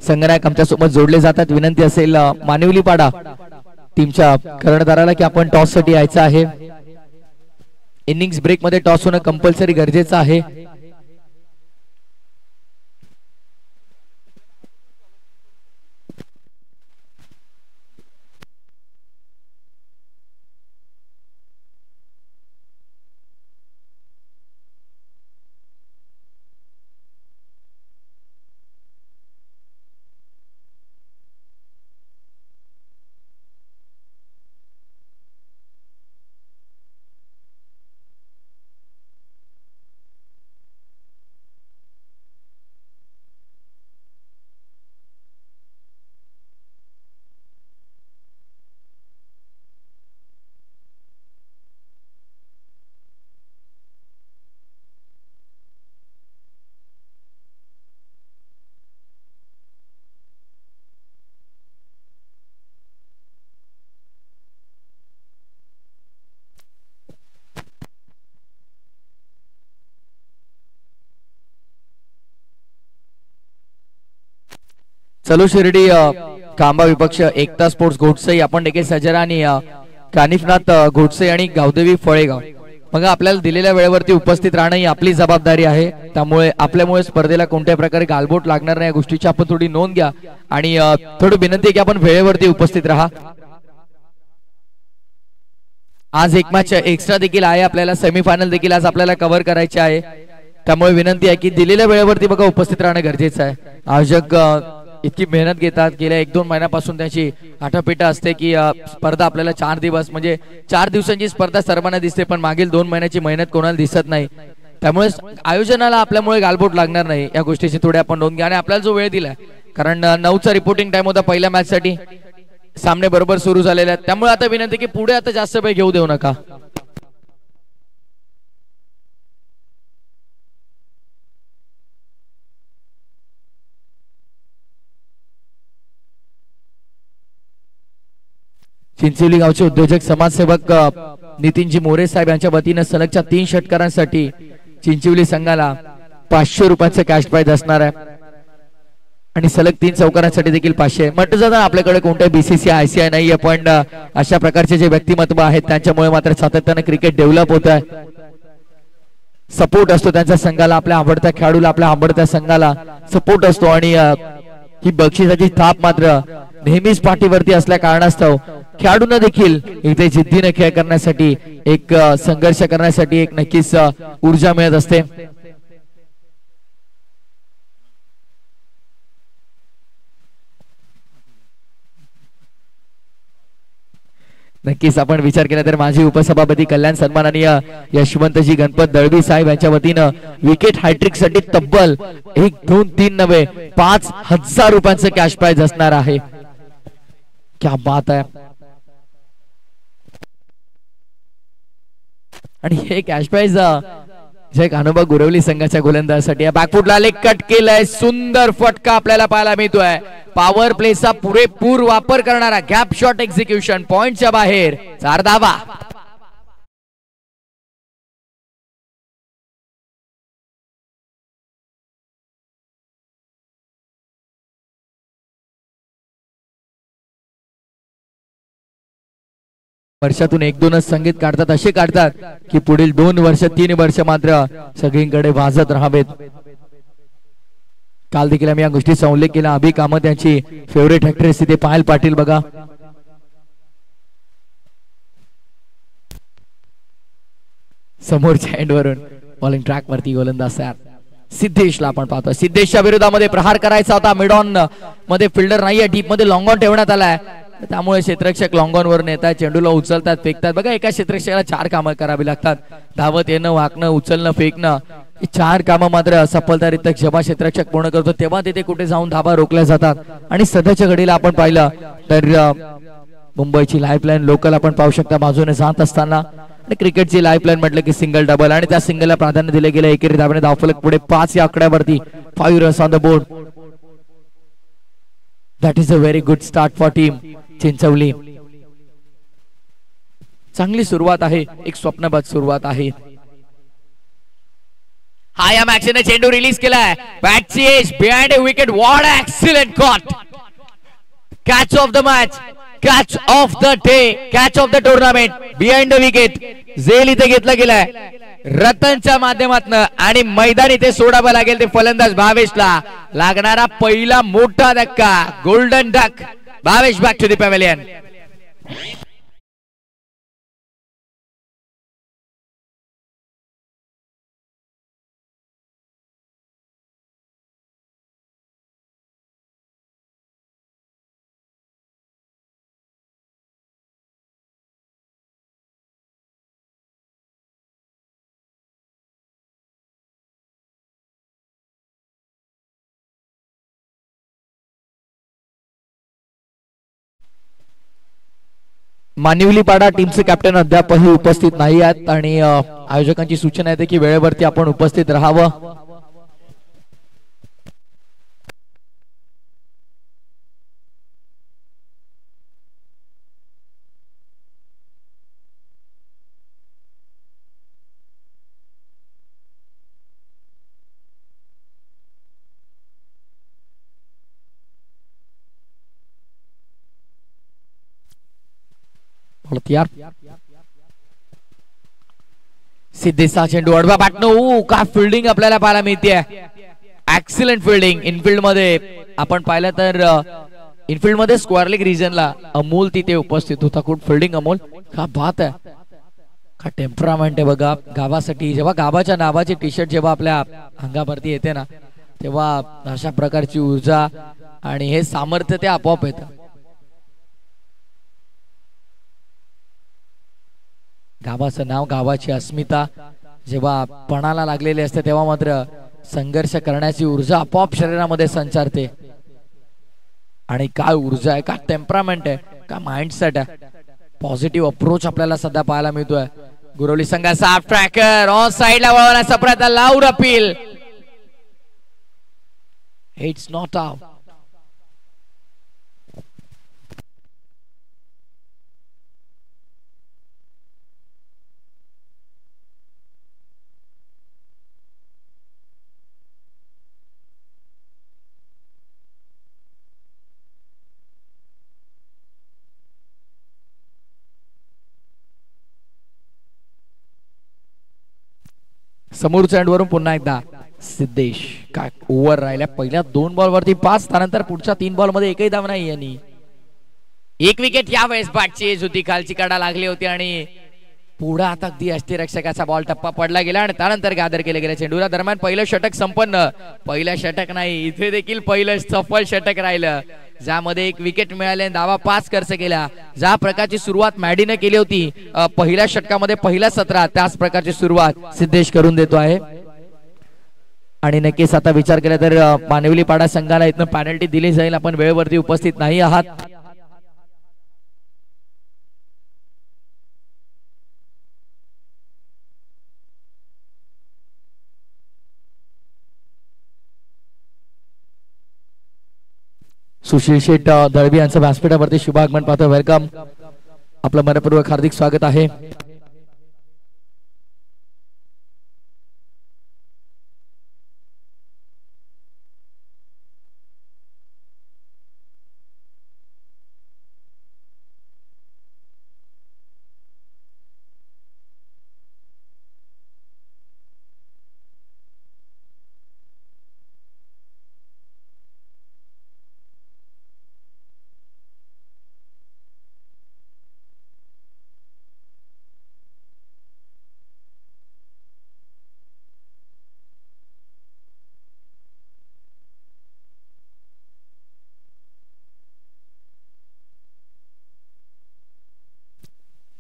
संघनायक आमच्या सोबत जोडले जातात. विनंती असेल मानिवली पाडा टीमच्या कर्णधाराला की आपण टॉस साठी यायचं आहे. इनिंग्स ब्रेक मध्ये टॉस होणं कंपल्सरी गरजेचं आहे. चलो शिर्डी खांबा विपक्ष एकता स्पोर्ट्स घोटसई आपण देखील सजरा आणि कानिफनाथ घोटसई आणि गावदेवी फळेगाव. मग आपल्याला दिलेल्या वेळेवरती उपस्थित राहणं ही आपली जबाबदारी आहे. त्यामुळे आपल्यामुळे स्पर्धेला कोणत्या प्रकारे गालबोट लागणार नाही या गोष्टीची आपण थोडी नोंद घ्या आणि थोडी विनंती आहे की आपण वेळेवरती उपस्थित राहा. आज एक मॅच एक्स्ट्रा देखील आहे. आपल्याला सेमीफायनल देखील आज आपल्याला कव्हर करायचे आहे. त्यामुळे विनंती आहे की दिलेल्या वेळेवरती बघा उपस्थित राहणं गरजेचं आहे. आयोजक इतकी मेहनत घेतात. गेल्या 1-2 महिन्यापासून त्याची आठापिटा असते की स्पर्धा आपल्याला 4 दिवस म्हणजे 4 दिवसांची स्पर्धा सर्वांना दिसते पण मागील 2 महिन्याची मेहनत कोणाला दिसत नाही. त्यामुळे आयोजनाला आपल्यामुळे गालबोट लागणार नाही या गोष्टीची थोडी आपण नोंद घ्या. आणि आपल्याला जो वेळ दिलाय कारण 9चा रिपोर्टिंग टाइम होता पहिल्या मॅच साठी. सामने बरोबर सुरू झालेले आहेत. त्यामुळे आता विनंती की पुढे आता जास्त वेळ घेऊ देऊ नका. चिंचोली गावचे उद्योजक समाजसेवक नितीनजी मोरे साहेब यांच्या वतीने सलगच्या 3 षटकारांसाठी चिंचोली संघाला 500 रुपयाचं कॅश प्राइज असणार आहे आणि सलग 3 चौकारांसाठी देखील 500. म्हटलं जातं आपल्याकडे कोणत्याही बीसीसीआय आयसीआय नाहीये पण अशा प्रकारचे जे व्यक्तिमत्व आहेत त्यांच्यामुळे मात्र सातत्याने क्रिकेट डेव्हलप होत आहे. सपोर्ट असतो त्यांच्या संघाला, आपल्या आवडत्या खेळाडूला, आपल्या आवडत्या संघाला सपोर्ट असतो आणि ही बक्षिसाची थाप मात्र नेहमीच पाठीवरती असल्या कारणास्तव खेळाडूंना देखील इथे जिद्दीने खेळ करण्यासाठी एक संघर्ष करण्यासाठी एक नक्कीच ऊर्जा मिळत असते. नक्कीच आपण विचार केला तर माजी उपसभापती कल्याण सन्माननीय यशवंतजी गणपत दळवी साहेब यांच्या वतीनं विकेट हॅट्रिक साठी तब्बल 1 2 3 नव्हे 5,000 रुपयांचं कॅश प्राइज असणार आहे. क्या बात आहे. आणि हे कॅश प्राइज जय कान्होबा गुरवली संघाच्या गोलंदाजासाठी बॅकफुटला लेग कट केलाय. सुंदर फटका आपल्याला पाहायला मिळतोय. पॉवर प्लेचा पुरेपूर वापर करणारा गॅप शॉट एक्झिक्युशन पॉइंटच्या बाहेर 4 धावा. वर्षातून एक दोनच संगीत काढतात, असे काढतात की पुढील 2 वर्ष 3 वर्ष मात्र सगळीकडे वाजत राहावेत. काल देखील आम्ही या गोष्टीचा उल्लेख केला. अभि कामत यांची फेवरेट ऍक्ट्रेस तिथे पायल पाटील बघा. समोरच्या एंड वरून बॉलिंग ट्रॅक वरती गोलंदाज तयार. सिद्धेशला आपण पाहतो. सिद्धेशच्या विरोधामध्ये प्रहार करायचा होता. मिड ऑन मध्ये फिल्डर नाहीये, डीप मध्ये लॉंग ऑन ठेवण्यात आलाय, त्यामुळे क्षेत्ररक्षक लॉंग ऑन वर नेतात, चेंडूला उचलतात, फेकतात. बघा एका क्षेत्ररक्षकाला 4 कामं करावी लागतात. धावत येणं, वाकणं, उचलणं, फेकणं, ही 4 कामं मात्र सफलतारीत्या जेव्हा क्षेत्ररक्षक पूर्ण करतो तेव्हा तिथे कुठे जाऊन धाबा रोखल्या जातात. आणि सध्याच्या घडीला आपण पाहिलं तर मुंबईची लाईफलाईन लोकल आपण पाहू शकता बाजूने जात असताना. क्रिकेटची लाईफलाईन म्हटलं की सिंगल डबल, आणि त्या सिंगलला प्राधान्य दिले गेले. एकेरी धावाने धावफलक पुढे 5 या आकड्यावरती. 5 runs on the board. That is a very good start for team Chinchwali. चांगली सुरुवात आहे, एक स्वप्नबद्ध सुरुवात आहे. हा या मॅचने चेंडू रिलीज केलाय. बॅटची edge behind a wicket. What excellent caught. Catch of the match, catch of the day, catch of the tournament, behind the wicket. झेल इथे घेतला गेलाय रतनच्या माध्यमातून, आणि मैदान इथे सोडावं लागेल ते फलंदाज भावेशला. लागणारा पहिला मोठा धक्का. Golden duck. Bhavesh back to the pavilion. Manivali Pada टीमचे कॅप्टन अद्यापही उपस्थित नाही आहेत, आणि आयोजकांची सूचना आहे की वेळेवरती आपण उपस्थित राहावं. सिद्धेशचा चेंडू अडवा पाटणं. का फिल्डिंग आपल्याला पाहायला मिळते. Excellent fielding. इनफिल्ड मध्ये आपण पाहिलं तर इनफिल्ड मध्ये स्क्वेअर लेग रिजनला अमोल तिथे उपस्थित होता. खूप फिल्डिंग अमोल. का बात आहे, का टेम्परामेंट आहे बघा गावासाठी. जेव्हा गावाच्या नावाची टी शर्ट जेव्हा आपल्या अंगावरती येते ना, तेव्हा अशा प्रकारची ऊर्जा आणि हे सामर्थ्य ते आपोआप येतं. गावाचं नाव, गावाची अस्मिता जेव्हा पणाला लागलेली असते तेव्हा मात्र संघर्ष करण्याची ऊर्जा आपोआप शरीरामध्ये संचारते. आणि काय ऊर्जा आहे, काय टेम्परामेंट आहे, काय माइंडसेट आहे. पॉझिटिव्ह अप्रोच आपल्याला सध्या पाहायला मिळतोय. गुरवली संघाचा ट्रॅकर ऑन साइडला वळवण्याचा प्रयत्न. Loud appeal. It's not out. समोरच्या एंडवरून पुन्हा एकदा सिद्धेश. काय ओव्हर राहिल्या. पहिल्या 2 बॉल वरती 5, त्यानंतर पुढच्या 3 बॉल मध्ये एकही धाव नाही. यांनी 1 विकेट यावेळेस बॅटची एज होती, खालची कडा लागली होती, आणि पुढे आता अगदी अष्टरक्षकाचा बॉल टप्पा पडला गेला, आणि त्यानंतर गादर केले गेले. चेंडूला दरम्यान पहिलं षटक संपन्न. पहिलं षटक नाही, इथे देखील पहिलं सफल षटक राहिलं, ज्यामध्ये 1 विकेट मिळाले, धावा 5 खर्च केल्या. ज्या प्रकारची सुरुवात मॅडीने केली होती पहिल्या षटकामध्ये पहिल्या सत्रात, त्याच प्रकारची सुरुवात सिद्धेश करून देतो आहे. आणि नक्कीच आता विचार केला तर मानिवली पाडा संघाला इथनं पेनल्टी दिली जाईल. आपण वेळेवरती उपस्थित नाही आहात. सुशील शेठ दळवी यांचं व्यासपीठावरती शुभागमन पाहतो. वेलकम, आपलं मनपूर्वक हार्दिक स्वागत आहे.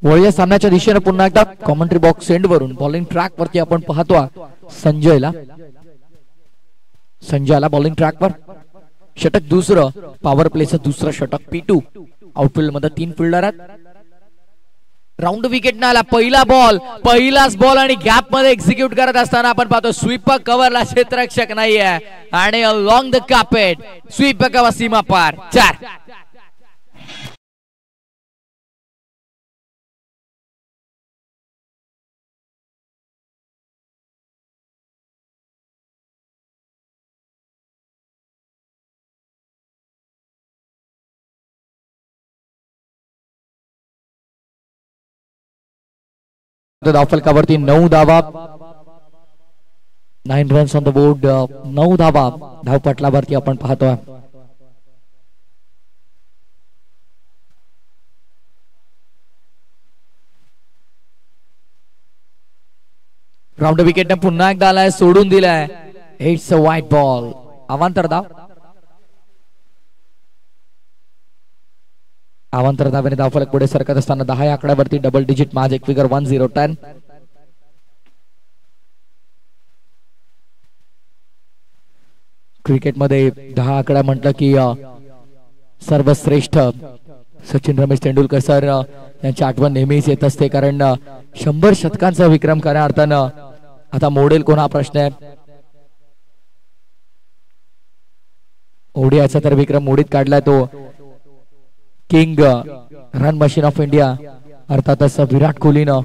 वळीया सामन्याच्या दिशेने पुन्हा एकदा कॉमेंट्री बॉक्स सेंड वरून बॉलिंग ट्रॅक वरती आपण पाहतो संजयला बॉलिंग ट्रॅक वर षटक दुसरं, पॉवर प्लेचं दुसरं षटक P2. आउटफील्ड मध्ये 3 फिल्डर आहेत. राऊंड विकेट आला, पहिलाच बॉल आणि गॅप मध्ये एक्झिक्यूट करत असताना आपण पाहतो स्वीपर कव्हरला क्षेत्ररक्षक नाहीये आणि along the carpet sweeper cover सीमा पार 4. धावफलकावरती 9 धावा, 9 रन्स ऑन द बोर्ड. 9 धावा धावपटलावरती आपण पाहतोय. राऊंड विकेटने पुन्हा एकदा आलाय, सोडून दिलाय. इट्स अ वाईट बॉल. अवांतर धावेने धावफलक पुढे सरकत असताना 10 या आकड्यावरती डबल डिजिट मॅजिक फिगर 1010. क्रिकेटमध्ये 10 आकडा म्हटलं की सर्वश्रेष्ठ सचिन रमेश तेंडुलकर सर यांची आठवण नेहमीच येत असते, कारण 100 शतकांचा विक्रम खऱ्या अर्थानं आता मोडेल कोण हा प्रश्न आहे. ओडीआयचा तर विक्रम मोडीत काढलाय तो king run machine of India अर्थातच विराट कोहलीनं.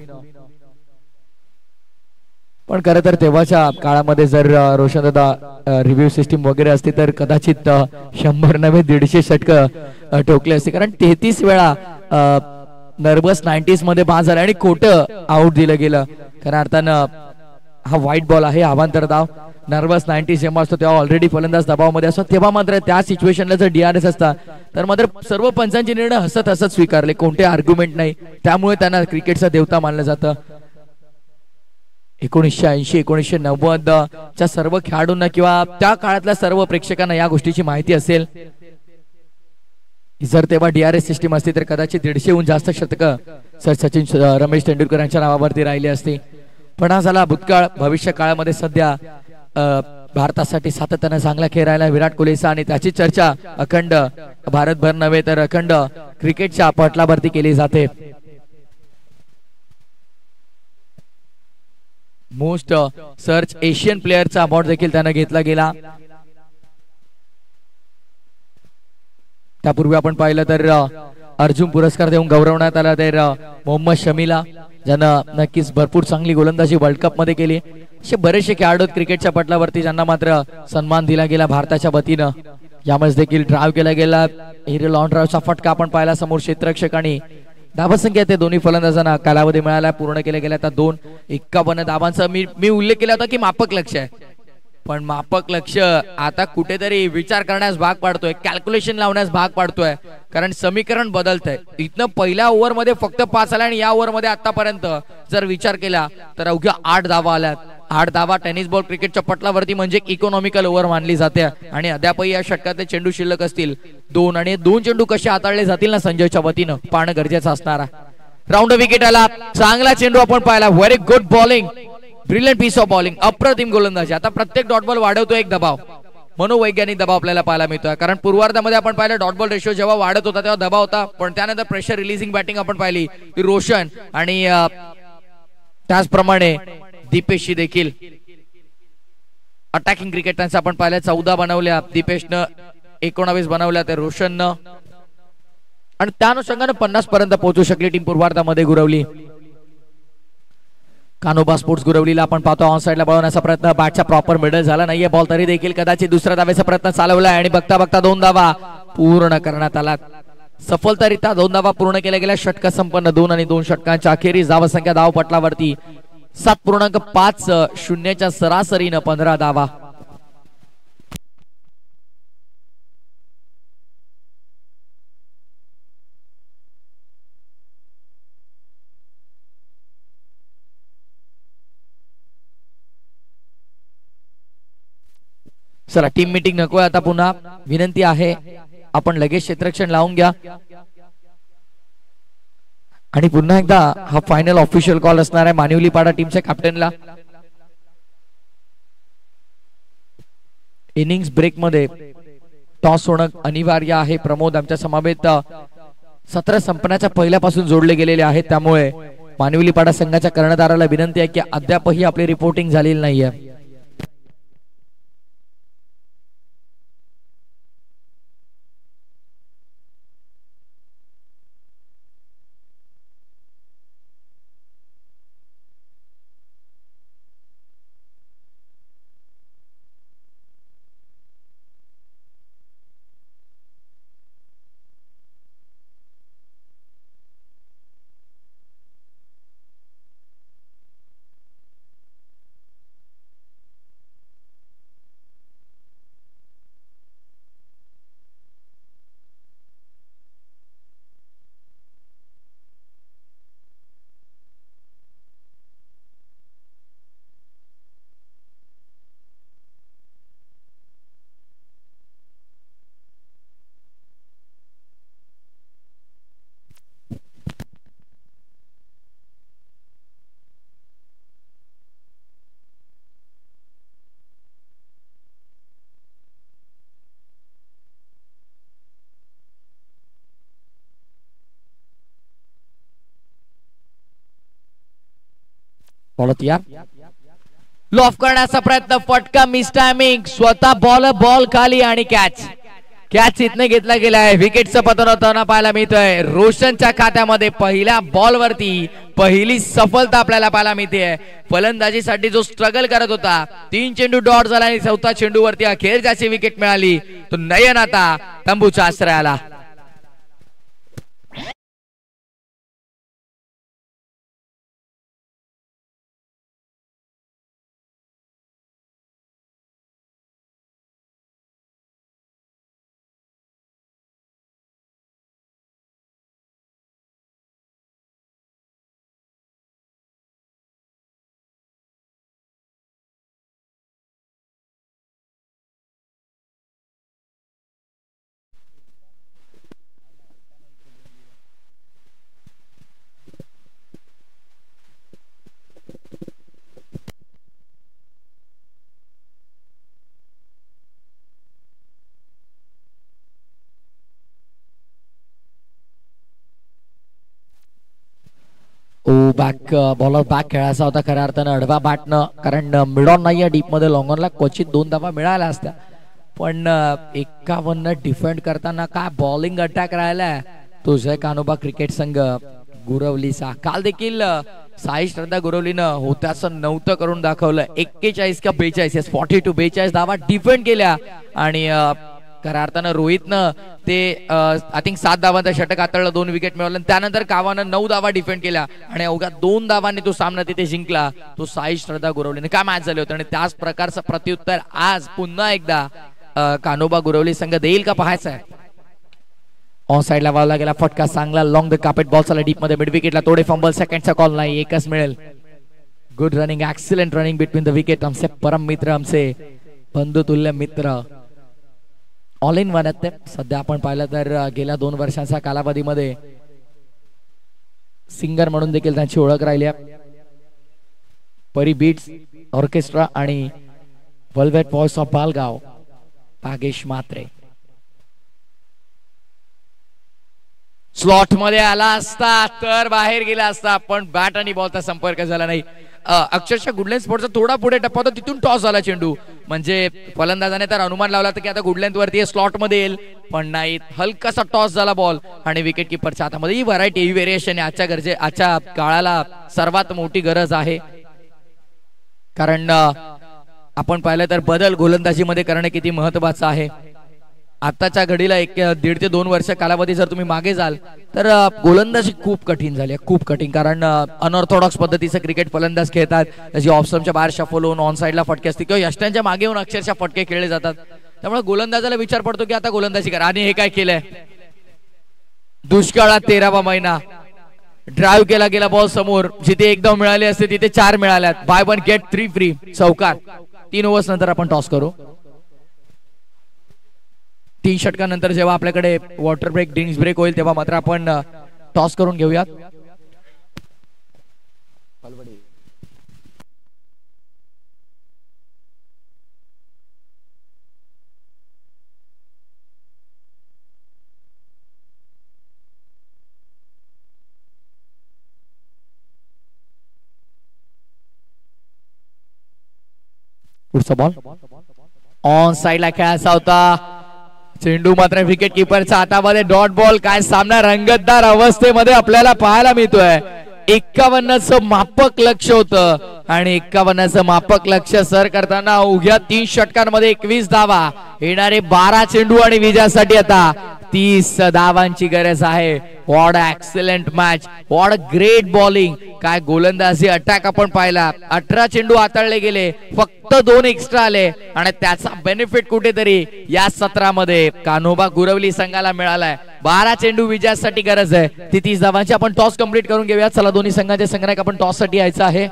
पण खरं तर तेव्हाच्या काळामध्ये जर रोशनदादा रिव्ह्यू सिस्टीम वगैरे असती तर कदाचित 100 नव्हे 150 षटक ठोकले असते, कारण 33 वेळा नर्वस 90s मध्ये बाद झाला आणि खोटं आउट दिलं गेलं. खऱ्या अर्थानं हा व्हाईट बॉल आहे. अवांतर धाव. नर्वस 90s जेव्हा असतो तेव्हा ऑलरेडी फलंदाज दबावामध्ये असतो, तेव्हा मात्र त्या सिच्युएशनला जर DRS असता तर मात्र सर्व पंचांचे निर्णय हसत स्वीकारले, कोणते आर्ग्युमेंट नाही. त्यामुळे त्यांना क्रिकेटचा देवता मानलं जातं. 1980 1990 च्या सर्व खेळाडूंना किंवा त्या काळातल्या सर्व प्रेक्षकांना या गोष्टीची माहिती असेल. जर तेव्हा DRS सिस्टीम असती तर कदाचित 150हून जास्त शतकं सर सचिन रमेश तेंडुलकर यांच्या नावावरती राहिली असती. पण हा झाला भूतकाळ. भविष्य काळामध्ये सध्या भारतासाठी सातत्याने चांगला खेळ राहिला विराट कोहलीचा आणि त्याची चर्चा अखंड भारतभर नव्हे तर अखंड क्रिकेटच्या पटलावरती केली जाते. मोस्ट सर्च एशियन प्लेअरचा अवॉर्ड देखील त्याने घेतला गेला. त्यापूर्वी आपण पाहिलं तर अर्जुन पुरस्कार देऊन गौरवण्यात आला तर मोहम्मद शमीला, ज्यानं नक्कीच भरपूर चांगली गोलंदाजी वर्ल्ड कप मध्ये केली. असे बरेचसे खेळाडू क्रिकेटच्या पटलावरती ज्यांना मात्र सन्मान दिला गेला भारताच्या वतीनं. यामध्ये देखील ड्राव केला गेला. लॉन ड्रावचा फटका आपण पाहिला समोर क्षेत्ररक्षक आणि धावसंख्या ते दोन्ही फलंदाजांना कालावधी मिळाला. पूर्ण केले गेले आता 251 धावांचा मी उल्लेख केला होता की मापक लक्ष आहे, पण मापक लक्ष आता कुठेतरी विचार करण्यास भाग पाडतोय, कॅल्क्युलेशन लावण्यास भाग पाडतोय, कारण समीकरण बदलतंय. इथनं पहिल्या ओव्हर मध्ये फक्त 5 आल्या आणि या ओव्हर मध्ये आतापर्यंत जर विचार केला तर अवघ्या 8 धावा आल्यात. 8 धावा टेनिस बॉल क्रिकेटच्या पटलावरती म्हणजे इकॉनॉमिकल ओव्हर मानली जाते. आणि अद्यापही या षटकातले चेंडू शिल्लक असतील 2 आणि 2 चेंडू कसे हाताळले जातील ना संजयच्या वतीनं पाहणं गरजेचं असणार. राऊंड विकेट आला, चांगला चेंडू आपण पाहिला. Very good bowling, brilliant piece of bowling, अप्रतिम गोलंदाजी. आता प्रत्येक डॉट बॉल वाढवतो एक दबाव, मनोवैज्ञानिक दबाव आपल्याला पाहायला मिळतोय. कारण पूर्वार्धामध्ये आपण पाहिलं डॉट बॉल रेशिओ जेव्हा वाढत होता तेव्हा दबाव होता, पण त्यानंतर प्रेशर रिलीजिंग बॅटिंग आपण पाहिली रोशन आणि त्याचप्रमाणे दीपेशची देखील अटॅकिंग क्रिकेटर्स आपण पाहिल्या. 14 बनवल्या दीपेशनं, 19 बनवल्या तर रोशननं, आणि त्या अनुषंगाने 50 पर्यंत पोहोचू शकली टीम पूर्वार्धामध्ये गुरवली. कानोबा स्पोर्ट्स गुरवलीला आपण पाहतो ऑन साइडला बळवण्याचा प्रयत्न, बॅटचा प्रॉपर मिडल झाला नाहीये बॉल, तरी देखील कदाचित दुसऱ्या धावेचा प्रयत्न चालवलाय आणि बघता बघता 2 धावा पूर्ण करण्यात आला. सफलतारित्या 2 धावा पूर्ण केल्या गेल्या. षटक संपन्न 2 आणि 2 षटकांच्या अखेरीस धावसंख्या धावपटलावरती 7.50 सरासरीनं 15 धावा. चला टीम मीटिंग नको आता, पुन्हा विनंती आहे आपण लगेच क्षेत्ररक्षण लावून घ्या. आणि पुन्हा एकदा हा फायनल ऑफिशियल कॉल असणार आहे मानिवलीपाडा टीमच्या कॅप्टनला. इनिंग्स ब्रेक मध्ये टॉस होणं अनिवार्य आहे. प्रमोद आमच्या समवेत सत्र संपण्याच्या पहिल्यापासून जोडले गेलेले आहेत, त्यामुळे मानिवलीपाडा संघाच्या कर्णधाराला विनंती आहे की अद्यापही आपली रिपोर्टिंग झालेली नाहीये. लॉफ करण्याचा प्रयत्न, फटका, मिस टायमिंग, स्वतः बॉल खाली आणि कॅच इथने घेतला गेलाय. विकेटचं पतन होताना पाहायला मिळतोय. रोशनच्या खात्यामध्ये पहिल्या बॉल वरती पहिली सफलता आपल्याला पाहायला मिळते. फलंदाजीसाठी जो स्ट्रगल करत होता, 3 चेंडू डॉट झाला आणि 4था चेंडू वरती अखेर ज्याची विकेट मिळाली तो नयन आता तंबूच्या आश्रयाला. बॉलर बॅक खेळायचा होता खऱ्या अर्थानं अडवा बॅटनं, कारण मिड ऑन नाहीये डीप मध्ये. लॉंग ऑनला क्वचित 2 धावा मिळाल्या असत्या, पण 51 डिफेंड करताना काय बॉलिंग अटॅक राहिलाय तुझे कानोबा क्रिकेट संघ गुरवलीचा. काल देखील साई श्रद्धा गुरवलीनं होत्याचं नव्हतं करून दाखवलं. 41 का 42, 42 धावा डिफेंड केल्या आणि खऱ्या अर्थानं रोहितनं ते आय थिंक 7 धावांचा षटक हाताळलं, 2 विकेट मिळवलं. त्यानंतर कावानं 9 धावा डिफेंड केल्या आणि अवघ्या 2 धावांनी तो सामना तिथे जिंकला. तो साई श्रद्धा गुरवलीने काय मॅच झाले होते आणि त्याच प्रकारचं प्रत्युत्तर आज पुन्हा एकदा कान्होबा गुरवली संघ देईल का पाहायचं आहे. ऑन साइडला वावला गेला फटका चांगला लॉंग द कार्पेट बॉल चालला डीप मध्ये. मिड विकेटला तोडे फंबल, सेकंडचा कॉल नाही, एकच मिळेल. Good running, excellent running between the wicket. आमचे परम मित्र, आमचे बंधुतुल्य मित्र ऑल इन वन आहेत. सध्या आपण पाहिलं तर गेल्या 2 वर्षांच्या कालावधीमध्ये सिंगर म्हणून देखील त्यांची ओळख राहिली आहे. परी बीट्स ऑर्केस्ट्रा आणि velvet voice of Balgaon Bhagesh Mhatre. Slot मध्ये आला असता तर बाहेर गेला असता, पण बॅट आणि बॉलचा संपर्क झाला नाही. अक्षरशः गुडलँड स्पोर्टचा थोडा पुढे टप्पा होता, तिथून टॉस झाला चेंडू. म्हणजे फलंदाजाने तर अनुमान लावला की आता गुडलँड वरती स्लॉट मध्ये येईल, पण नाही. हलकासा टॉस झाला बॉल आणि विकेट किपरच्या हातामध्ये. ही व्हरायटी, ही व्हेरिएशन आजच्या काळाला सर्वात मोठी गरज आहे, कारण आपण पाहिलं तर बदल गोलंदाजीमध्ये करणं किती महत्वाचं आहे. आताच्या घडीला 1.5 ते 2 वर्ष कालावधी जर तुम्ही मागे जाल तर गोलंदाजी खूप कठीण झाली आहे, खूप कठीण. कारण अनऑर्थोडॉक्स पद्धतीचं क्रिकेट फलंदाज खेळतात, त्याची ऑफस्टंपच्या बाहेर शफल होऊन ऑन साइडला फटके असते किंवा यष्ट्यांच्या मागे येऊन अक्षरशः फटके खेळले जातात. त्यामुळे गोलंदाजाला विचार पडतो की आता गोलंदाजी करा. आणि हे काय केलंय, दुष्काळात 13वा महिना, ड्राईव्ह केला गेला बॉल समोर, जिथे एकदम मिळाले असते तिथे 4 मिळाल्यात. बाय 1 गेट 3 फ्री, चौकार. 3 ओव्हर्स नंतर आपण टॉस करू. 3 षटकानंतर जेव्हा आपल्याकडे वॉटर ब्रेक, ड्रिंक्स ब्रेक होईल तेव्हा मात्र आपण टॉस करून घेऊयात. पुढचा बॉल ऑन साइडला खेळायचा होता. चेंडू मात्र विकेट किपरच्या हातामध्ये. Dot ball. काय सामना रंगतदार अवस्थेमध्ये आपल्याला पाहायला मिळतोय. 51चं मापक लक्ष होतं आणि 51चं मापक लक्ष सर करताना उघ्या 3 षटकांमध्ये 21 धावा. येणारे 12 चेंडू आणि विजयासाठी आता 30 धावांची गरज आहे. What excellent match. What great bowling. काय गोलंदाजी अटॅक आपण पाहिला. 18 चेंडू हाताळले गेले. फक्त 2 एक्स्ट्रा आले आणि त्याचा बेनिफिट कुठेतरी या सत्रामध्ये कान्होबा गुरवली संघाला मिळालाय. 12 चेंडू विजयासाठी गरज आहे. ती 30 धावांची. आपण टॉस कंप्लीट करून घेऊया. चला दोन्ही संघाचे संघनायक आपण टॉस साठी यायचं आहे.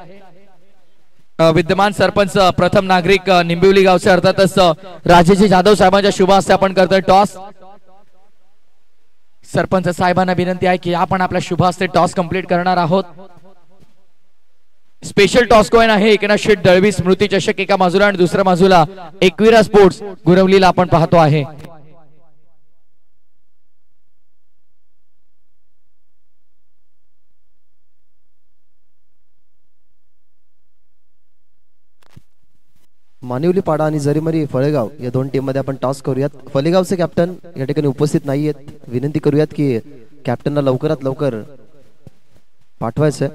विद्यमान सरपंच प्रथम नागरिक निंबिवली गावचे अर्थातच राजेजी जाधव साहेबांच्या शुभ हस्ते आपण करतोय टॉस. सरपंच साहेबांना विनंती आहे की आपण आपल्या शुभ हस्ते टॉस कंप्लीट करणार आहोत. स्पेशल टॉस कॉइन आहे. एकनाथ शेठ दळवी स्मृती चषक एका बाजूला आणि दुसऱ्या बाजूला एकविरा स्पोर्ट्स गुरवलीला आपण पाहतो आहे. मानिवली पाडा आणि जरीमरी फळेगाव या 2 टीम मध्ये आपण टॉस करूयात. फळेगावचे कॅप्टन या ठिकाणी उपस्थित नाहीयेत. विनंती करूयात की कॅप्टनला लवकरात लवकर पाठवायचं.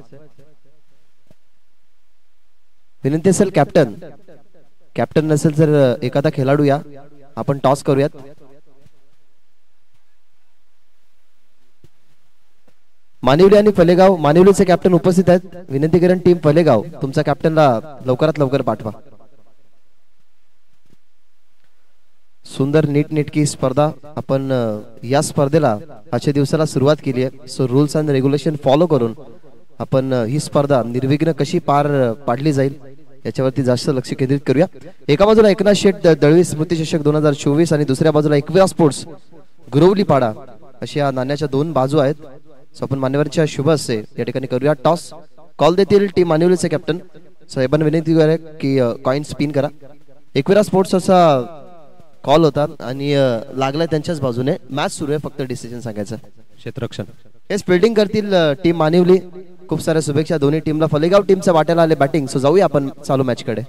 विनंती असेल कॅप्टन नसेल तर एखादा खेळाडू या. आपण टॉस करूयात. मानिवली आणि फळेगाव. मानिवलीचे कॅप्टन उपस्थित आहेत. विनंती करेन टीम फळेगाव तुमच्या कॅप्टनला लवकरात लवकर पाठवा. सुंदर नीटनेटकी स्पर्धा. आपण या स्पर्धेला आजच्या दिवसाला सुरुवात केली आहे. So rules and regulation follow करून आपण ही स्पर्धा निर्विघ्न कशी पार पाडली जाईल याच्यावरती जास्त लक्ष केंद्रित करूया. एका बाजूला एकनाथ शेठ दळवी स्मृती चषक 2024 आणि दुसऱ्या बाजूला एकविरा स्पोर्ट्स गुरवली पाडा अशी या नाण्याच्या 2 बाजू आहेत. सो आपण मान्यवरच्या शुभ हस्ते या ठिकाणी करूया टॉस. कॉल देतील टीम मानिवलीचे कॅप्टन. साहेबांना विनंती करूया की कॉइन स्पिन करा. एकविरा स्पोर्ट्स असा कॉल होता आणि लागलाय त्यांच्याच बाजूने. मॅच सुरू आहे. फक्त डिसिजन सांगायचं. क्षेत्ररक्षण हे स्पिल्डिंग करतील टीम मानिवली. खूप साऱ्या शुभेच्छा दोन्ही टीमला. फळेगाव टीमच्या वाट्याला आले बॅटिंग. सो जाऊया आपण चालू मॅच कडे.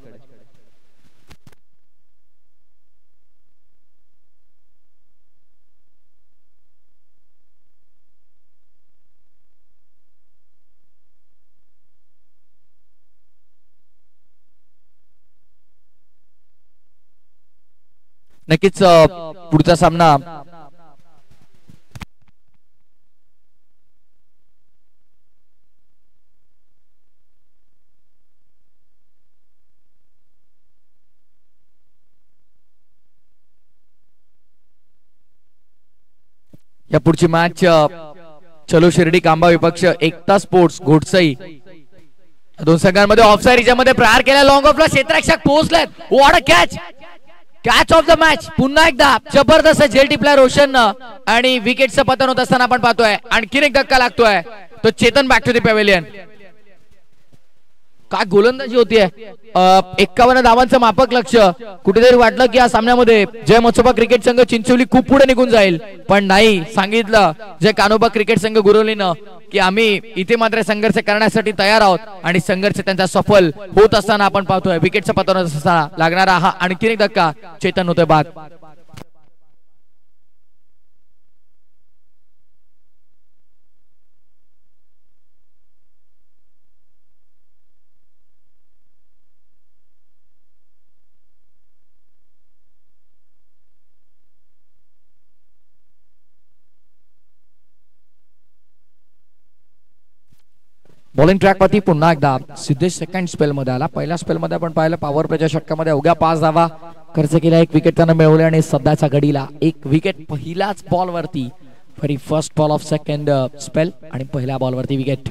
नक्कीच पुढचा सामना या पुढची मॅच चलो शिर्डी कांबा विपक्ष एकता स्पोर्ट्स घोटसई. 2 संघांमध्ये ऑफसाइड याच्यामध्ये प्रहार केला. लॉंग ऑफला क्षेत्ररक्षक पोहोचलेत. What a catch of the match. पुन्हा एकदा जबरदस्त झेल टिपलाय रोशन आणि विकेटचं पतन होत असताना आपण पाहतोय. आणखीन एक धक्का लागतोय. तो Chetan back to the pavilion. काय गोलंदाजी होतीये. 51 धावांचं मापक लक्ष. कुठेतरी वाटलं की या सामन्यामध्ये जय मचोबा क्रिकेट संघ चिंचोली खूप पुढे निघून जाईल पण नाही. सांगितलं जय कान्होबा क्रिकेट संघ गुरवलीनं की आम्ही इथे मात्र संघर्ष करण्यासाठी तयार आहोत आणि संघर्ष त्यांचा सफल होत असताना आपण पाहतोय. विकेटचा पतन होत असताना लागणारा हा आणखीन एक धक्का. चेतन होतोय बाद. बॉलिंग ट्रॅक वरती पुन्हा एकदा सिद्धेश सेकंड स्पेल मध्ये आला. पहिल्या स्पेल मध्ये आपण पाहिलं पॉवर प्लेच्या षटकामध्ये अवघ्या 5 धावा खर्च केल्या. 1 विकेट त्यानं मिळवले आणि सध्याच्या घडीला 1 विकेट पहिल्याच बॉल वरती. First ball of second spell आणि पहिल्या बॉल वरती विकेट.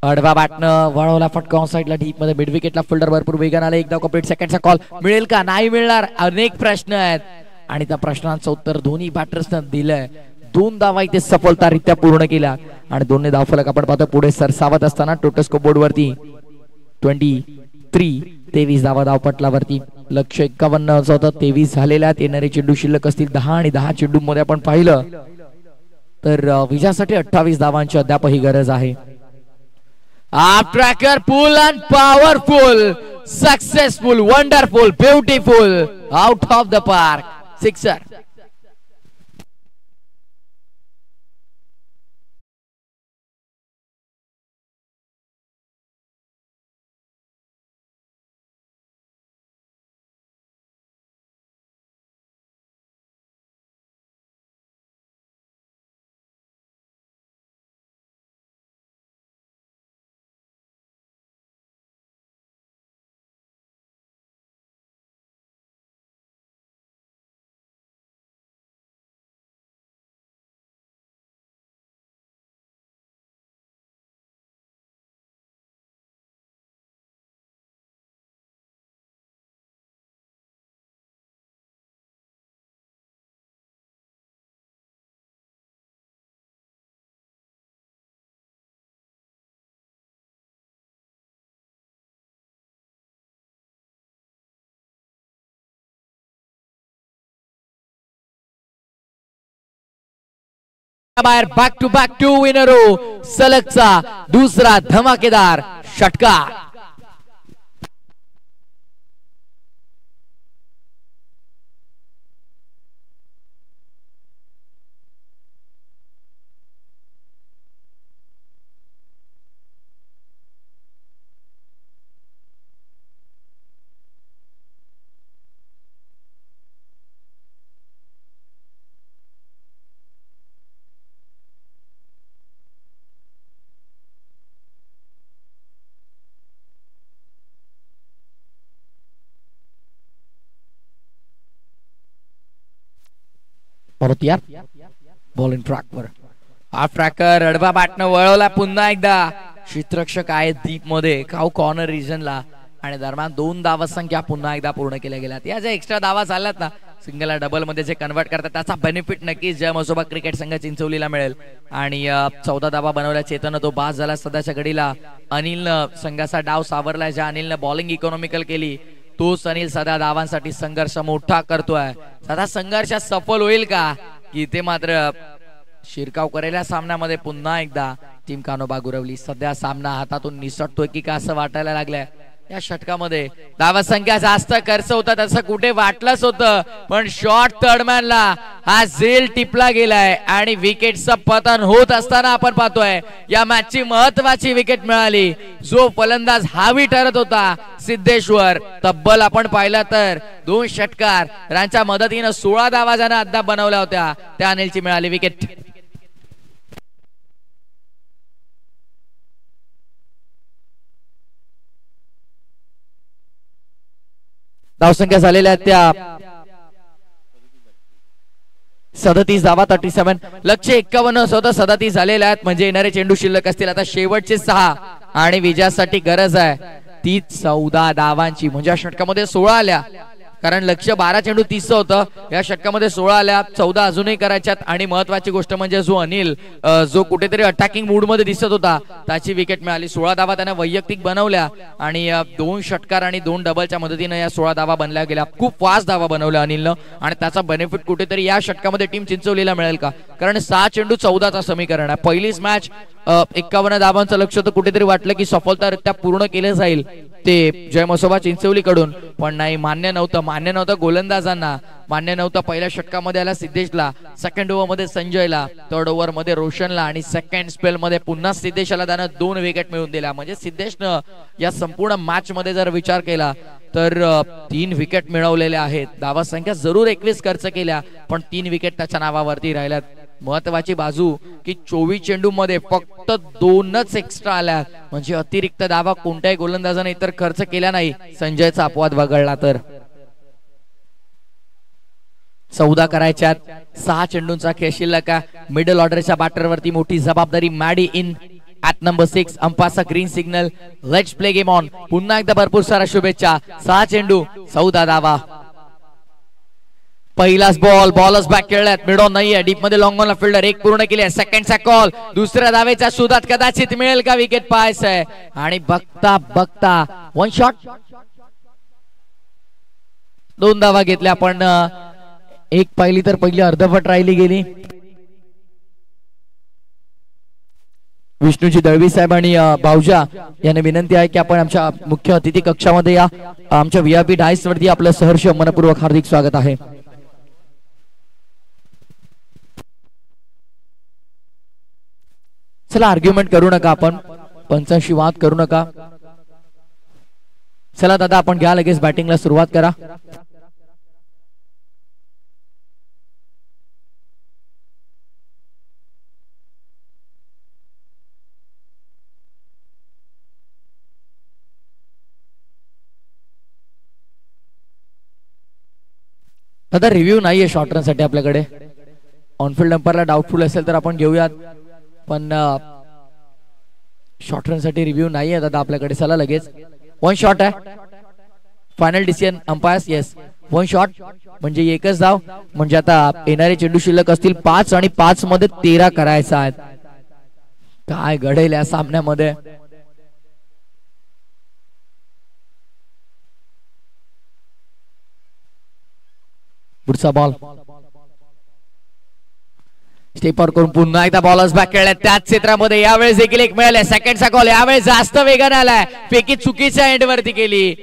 अडवा बॅटनं वळवला फटका ऑन साइडला डीप मध्ये. मिड विकेटला फिल्डर भरपूर वेगाने आले. एकदा कंप्लीट सेकंडचा कॉल मिळेल का नाही मिळणार. अनेक प्रश्न आहेत आणि त्या प्रश्नांचं उत्तर दोन्ही बॅटर्सनं दिलंय. 2 धावा इथे सफलतारित्या पूर्ण केल्या आणि दोन्ही धावफलक आपण पाहतो पुढे सरसावत असताना. टोटल स्कोर बोर्ड वरती 23 धावा धावपटलावरती. लक्ष 51 होतं. 23 झालेल्या. येणारे चेंडू शिल्लक असतील 10 आणि 10 चेंडू मध्ये आपण पाहिलं तर विजयासाठी 28 धावांची अद्यापही गरज आहे. Up tracker pull and powerful. Successful, wonderful, beautiful, out of the park, sixer. बाहेर back to back 2 in a row, सलगचा दुसरा धमाकेदार षटकार. परत या बॉलिंग ट्रॅकवर हा ट्रॅकर अडवा बॅटनं वळवला पुन्हा एकदा. क्षेत्ररक्षक आहेत डीप मध्ये काऊ कॉर्नर रिजनला आणि दरम्यान 2 धावा संख्या पुन्हा एकदा पूर्ण केल्या गेल्यात. या ज्या एक्स्ट्रा धावा झाल्यात ना सिंगल डबल मध्ये जे कन्वर्ट करतात त्याचा बेनिफिट नक्कीच जय मसोबा क्रिकेट संघ चिंचवलीला मिळेल. आणि 14 धावा बनवल्या चेतन तो बाद झाला. सध्याच्या घडीला अनिलनं संघाचा डाव सावरलाय. ज्या अनिलनं बॉलिंग इकॉनॉमिकल केली तोच अनिल सध्या धावांसाठी संघर्ष मोठा करतोय. सध्या संघर्ष सफल होईल का की ते मात्र शिरकाव करेल्या सामन्यामध्ये पुन्हा एकदा टीम कानोबा गुरवली. सध्या सामना हातातून निसटतोय की का असं वाटायला लागलंय. या षटकामध्ये धावा संख्या जास्त खर्च होता तसं कुठे वाटलंच होतं पण शॉर्ट थर्डमॅनला हा झेल टिपला गेलाय आणि विकेटचं पतन होत असताना आपण पाहतोय या मॅचची महत्वाची विकेट मिळाली. जो फलंदाज हावी ठरत होता सिद्धेश्वर, तब्बल आपण पाहिला तर 2 षटकार यांच्या मदतीनं 16 धावा ज्यानं अद्याप बनवल्या होत्या त्या अनिलची मिळाली विकेट. धावसंख्या झालेल्या त्या 37 धावा 37. लक्ष 51 स्वतः 37 झालेल्या आहेत म्हणजे येणारे चेंडू शिल्लक असतील आता शेवटचे 6 आणि विजयासाठी गरज आहे ती 14 धावांची. म्हणजे या षटकामध्ये 16 आल्या कारण लक्ष 12 चेंडू 30 होतं. या षटकामध्ये 16 आल्या, 14 अजूनही करायच्यात. आणि महत्वाची गोष्ट म्हणजे जो अनिल जो कुठेतरी अटॅकिंग मूड मध्ये दिसत होता त्याची विकेट मिळाली. 16 धावा त्याने वैयक्तिक बनवल्या आणि 2 षटकार आणि 2 डबलच्या मदतीने या 16 धावा बनल्या गेल्या. खूप फास्ट धावा बनवल्या अनिलनं आणि त्याचा बेनिफिट कुठेतरी या षटकामध्ये टीम चिंचवलीला मिळेल का कारण 6 चेंडू 14चा समीकरण आहे. पहिलीच मॅच 51 धावांचं लक्ष तर कुठेतरी वाटलं की सफलतारित्या पूर्ण केले जाईल ते जय मसोबा चिंचवली कडून पण नाही. मान्य नव्हतं गोलंदाजांना, मान्य नव्हतं. पहिल्या षटकामध्ये आला सिद्धेशला, सेकंड ओव्हर मध्ये संजयला, थर्ड ओव्हर मध्ये रोशनला आणि सेकंड स्पेल मध्ये पुन्हा सिद्धेशला त्यानं 2 विकेट मिळवून दिल्या. म्हणजे सिद्धेशनं या संपूर्ण मॅच मध्ये जर विचार केला तर 3 विकेट मिळवलेल्या आहेत. धावा संख्या जरूर 21 खर्च केल्या पण 3 विकेट त्याच्या नावावरती राहिल्यात. महत्वाची बाजू की 24 चेंडू मध्ये फक्त 2च एक्स्ट्रा आल्या म्हणजे अतिरिक्त धावा कोणत्याही गोलंदाजाने इतर खर्च केला नाही. संजयचा अपवाद वगळला तर 14 करायच्यात. 6 चेंडूंचा खेळ शिल्लक आहे. मिडल ऑर्डरच्या बॅटरवरती मोठी जबाबदारी. मॅडी इन ॲट नंबर 6 अंपायरचा green signal. Let's play game on. पुन्हा एकदा भरपूर सारा शुभेच्छा. 6 चेंडू 14 धावा. पहिलाच बॉलच बॅक खेळल्यात. मिडॉन नाहीये डीप मध्ये लॉंग ऑनला फिल्डर 1 पूर्ण केली. सेकंडचा कॉल दुसऱ्या धावेच्या सुधात कदाचित मिळेल का विकेट पाहायचंय आणि बघता 1 शॉट 2 धावा घेतल्या पण एक पाहिली तर पहिली अर्धवट राहिली गेली. विष्णूजी दळवी साहेब आणि भाऊजा यांना विनंती आहे की आपण आमच्या मुख्य अतिथी कक्षामध्ये या. आमच्या व्हीआयपी डायस वरती आपलं सहर्ष मनपूर्वक हार्दिक स्वागत आहे. चला आर्ग्युमेंट करू नका, आपण पंचांशी वाद करू नका. चला दादा आपण घ्या, लगेच बॅटिंगला सुरुवात करा. दादा रिव्ह्यू नाहीये शॉर्ट रन साठी आपल्याकडे. ऑनफिल्ड अंपायरला डाऊटफुल असेल तर आपण घेऊयात, पण शॉर्ट रन साठी रिव्ह्यू नाहीये दादा आपल्याकडे. चला लगेच वन शॉट आहे. Final decision umpires. Yes, one shot म्हणजे एकच धाव. म्हणजे आता येणारे चेंडू शिल्लक असतील 5 आणि 5 मध्ये 13 करायचा आहेत. काय घडेल या सामन्यामध्ये. पुढचा बॉल स्टेपर करून पुन्हा एकदा बॉलर्स बॅक खेळल्या त्याच क्षेत्रामध्ये. यावेळेस देखील एक मिळाले. सेकंडचा कॉल यावेळेस जास्त वेगाने आलाय. फेकी चुकीच्या एंड वरती केली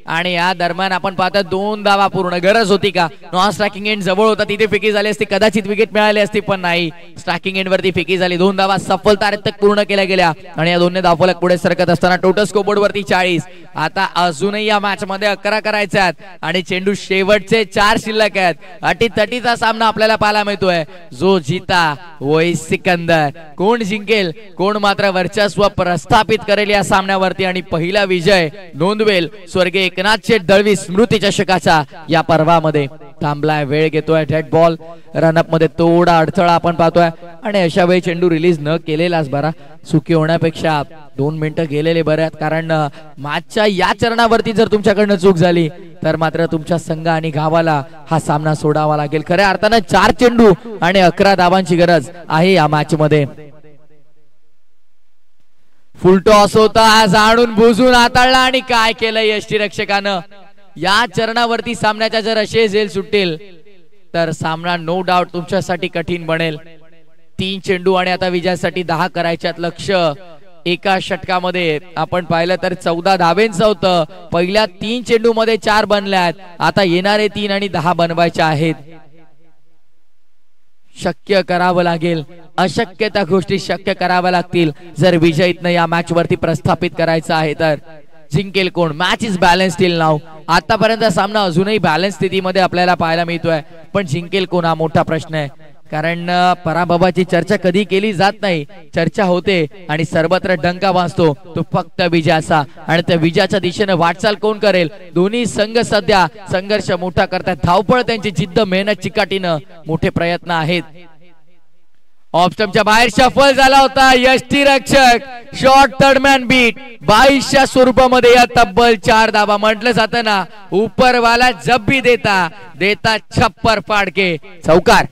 आणि या दरम्यान आपण पाहतो 2 धावा पूर्ण. गरज होती का? नॉन स्ट्रायकिंग एंड जवळ होता, तिथे फेकी झाली असती, कदाचित विकेट मिळाली असती, पण नाही. स्ट्रायकिंग एंड वरती फेकी झाली. 2 धावा सफलतार्थ पूर्ण केल्या गेल्या आणि या दोन्ही धावफलक पुढे सरकत असताना टोटल स्कोरबोर्ड वरती 40. आता अजूनही या मॅच मध्ये 11 करायचे आहेत आणि चेंडू शेवटचे 4 शिल्लक आहेत. अटीतटीचा सामना आपल्याला पाहायला मिळतोय. जो जीता वही सिकंदर. कोण जिंकेल, कोण मात्र वर्चस्व प्रस्थापित करेल या सामन्यावरती आणि पहिला विजय नोंदवेल स्वर्गीय एकनाथचे दळवी स्मृती चषकाचा या पर्वामध्ये. थांबलाय, वेळ घेतोय. डेड बॉल रनअप मध्ये थोडा अडथळा आपण पाहतोय आणि अशा वेळी चेंडू रिलीज न केलेलाच बरा. चुकी होण्यापेक्षा 2 मिनिटं गेलेले बरे आहेत, कारण मॅचच्या या चरणावरती जर तुमच्याकडनं चूक झाली तर मात्र तुमच्या संघ आणि गावाला हा सामना सोडावा लागेल. खऱ्या अर्थानं 4 चेंडू आणि 11 धावांची गरज आहे या मॅच मध्ये. फुल टॉस होता, जाणून बुजून हाताळला आणि काय केलं यष्टीरक्षकानं. या चरणावरती सामन्याच्या जर असे झेल सुटेल तर सामना नो डाऊट तुमच्यासाठी कठीण बनेल. 3 चेंडू आणि आता विजयासाठी 10 करायच्यात. लक्ष एका षटकामध्ये आपण पाहिलं तर 14 धावेंचं होतं. पहिल्या 3 चेंडू मध्ये 4 बनल्यात. आता येणारे 3 आणि 10 बनवायचे आहेत. शक्य करावं लागेल, अशक्य त्या गोष्टी शक्य कराव्या लागतील जर विजयीतनं या मॅच वरती प्रस्थापित करायचा आहे तर. जिंकेल कोण? मॅच इज बॅलन्स टिल नाव. आतापर्यंत सामना अजूनही बॅलन्स स्थितीमध्ये आपल्याला पाहायला मिळतोय, पण जिंकेल कोण हा मोठा प्रश्न आहे. कारण पराभवाची चर्चा कधी केली जात नाही, चर्चा होते आणि सर्वत्र डंका वाजतो तो फक्त विजयाचा. आणि त्या विजयाच्या दिशेने वाटचाल कोण करेल? दोन्ही संघ सध्या संघर्ष मोठा करतात. धावपळ, त्यांची जिद्द, मेहनत, चिकाटीनं मोठे प्रयत्न आहेत. ऑफस्टंपच्या बाहेर शफल झाला होता. यष्टीरक्षक शॉर्ट थर्डमॅन बीट 22च्या स्वरूपामध्ये या तब्बल 4 धावा. म्हटलं जातं ना, ऊपरवाला जब भी देता देता छप्पर फाडके. चौकार.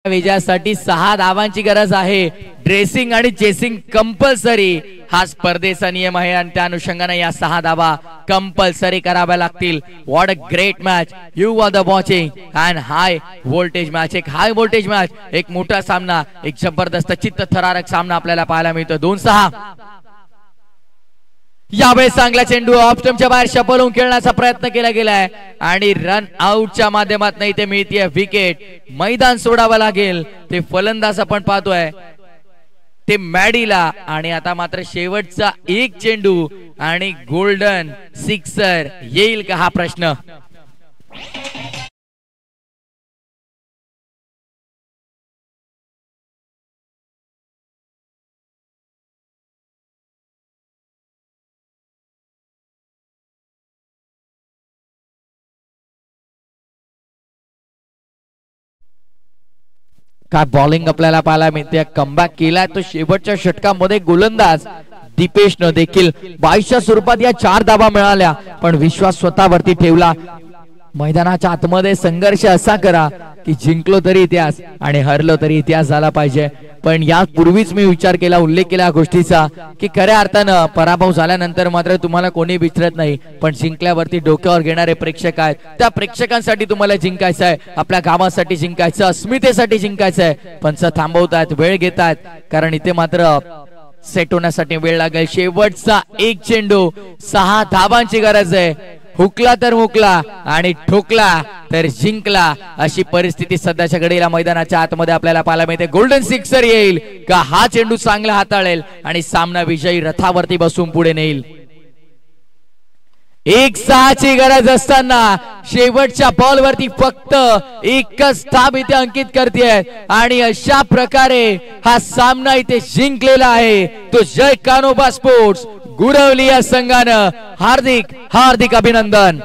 विजयासाठी 6 धावांची गरज आहे. ड्रेसिंग आणि चेसिंग कंपल्सरी हा स्पर्धेचा नियम आहे आणि त्या अनुषंगाने या 6 धावा कंपल्सरी कराव्या लागतील. What a great match you are the watching and high voltage match. एक हाय व्होल्टेज मॅच, एक मोठा सामना, एक जबरदस्त चित्त थरारक सामना आपल्याला पाहायला मिळतो. 2-6. यावेळेस चांगला चेंडू ऑफस्टंपच्या बाहेर शफल होऊन खेळण्याचा प्रयत्न केला गेलाय आणि रन आउटच्या माध्यमातून इथे मिळतीये विकेट. मैदान सोडावं लागेल. ते फलंदाज आपण पाहतोय ते मॅडीला. आणि आता मात्र शेवटचा 1 चेंडू आणि गोल्डन सिक्सर येईल का हा प्रश्न. काय बॉलिंग आपल्याला पाहायला मिळते. कमबॅक केलाय तो शेवटच्या षटकामध्ये गोलंदाज दीपेशनं देखील 22च्या स्वरूपात या 4 धावा मिळाल्या, पण विश्वास स्वतःवरती ठेवला. मैदानाच्या आतमध्ये संघर्ष असा करा की जिंकलो तरी इतिहास आणि हरलो तरी इतिहास झाला पाहिजे. पण यापूर्वीच मी विचार केला, उल्लेख केला गोष्टीचा की खऱ्या अर्थानं पराभव झाल्यानंतर मात्र तुम्हाला कोणी विचारत नाही, पण जिंकल्यावरती डोक्यावर घेणारे प्रेक्षक आहेत. त्या प्रेक्षकांसाठी तुम्हाला जिंकायचं आहे, आपल्या गावासाठी जिंकायचं, अस्मितेसाठी जिंकायचं आहे. पंच थांबवतायत, वेळ घेतायत, कारण इथे मात्र सेट होण्यासाठी वेळ लागेल. शेवटचा एक चेंडू, 6 धाबांची गरज आहे. हुकला तर हुकला आणि ठोकला तर जिंकला, अशी परिस्थिती सध्याच्या घडीला मैदानाच्या आतमध्ये आपल्याला पाहायला मिळते. गोल्डन सिक्सर येईल का हा चेंडू चांगला हाताळेल आणि सामना विजयी रथावरती बसून पुढे नेईल. 1-6ची गरज असताना शेवटच्या बॉल वरती फक्त एकच धाब इथे अंकित करते आणि अशा प्रकारे हा सामना इथे जिंकलेला आहे तो जय कान्होबा स्पोर्ट्स गुरवली या संघानं. हार्दिक हार्दिक अभिनंदन.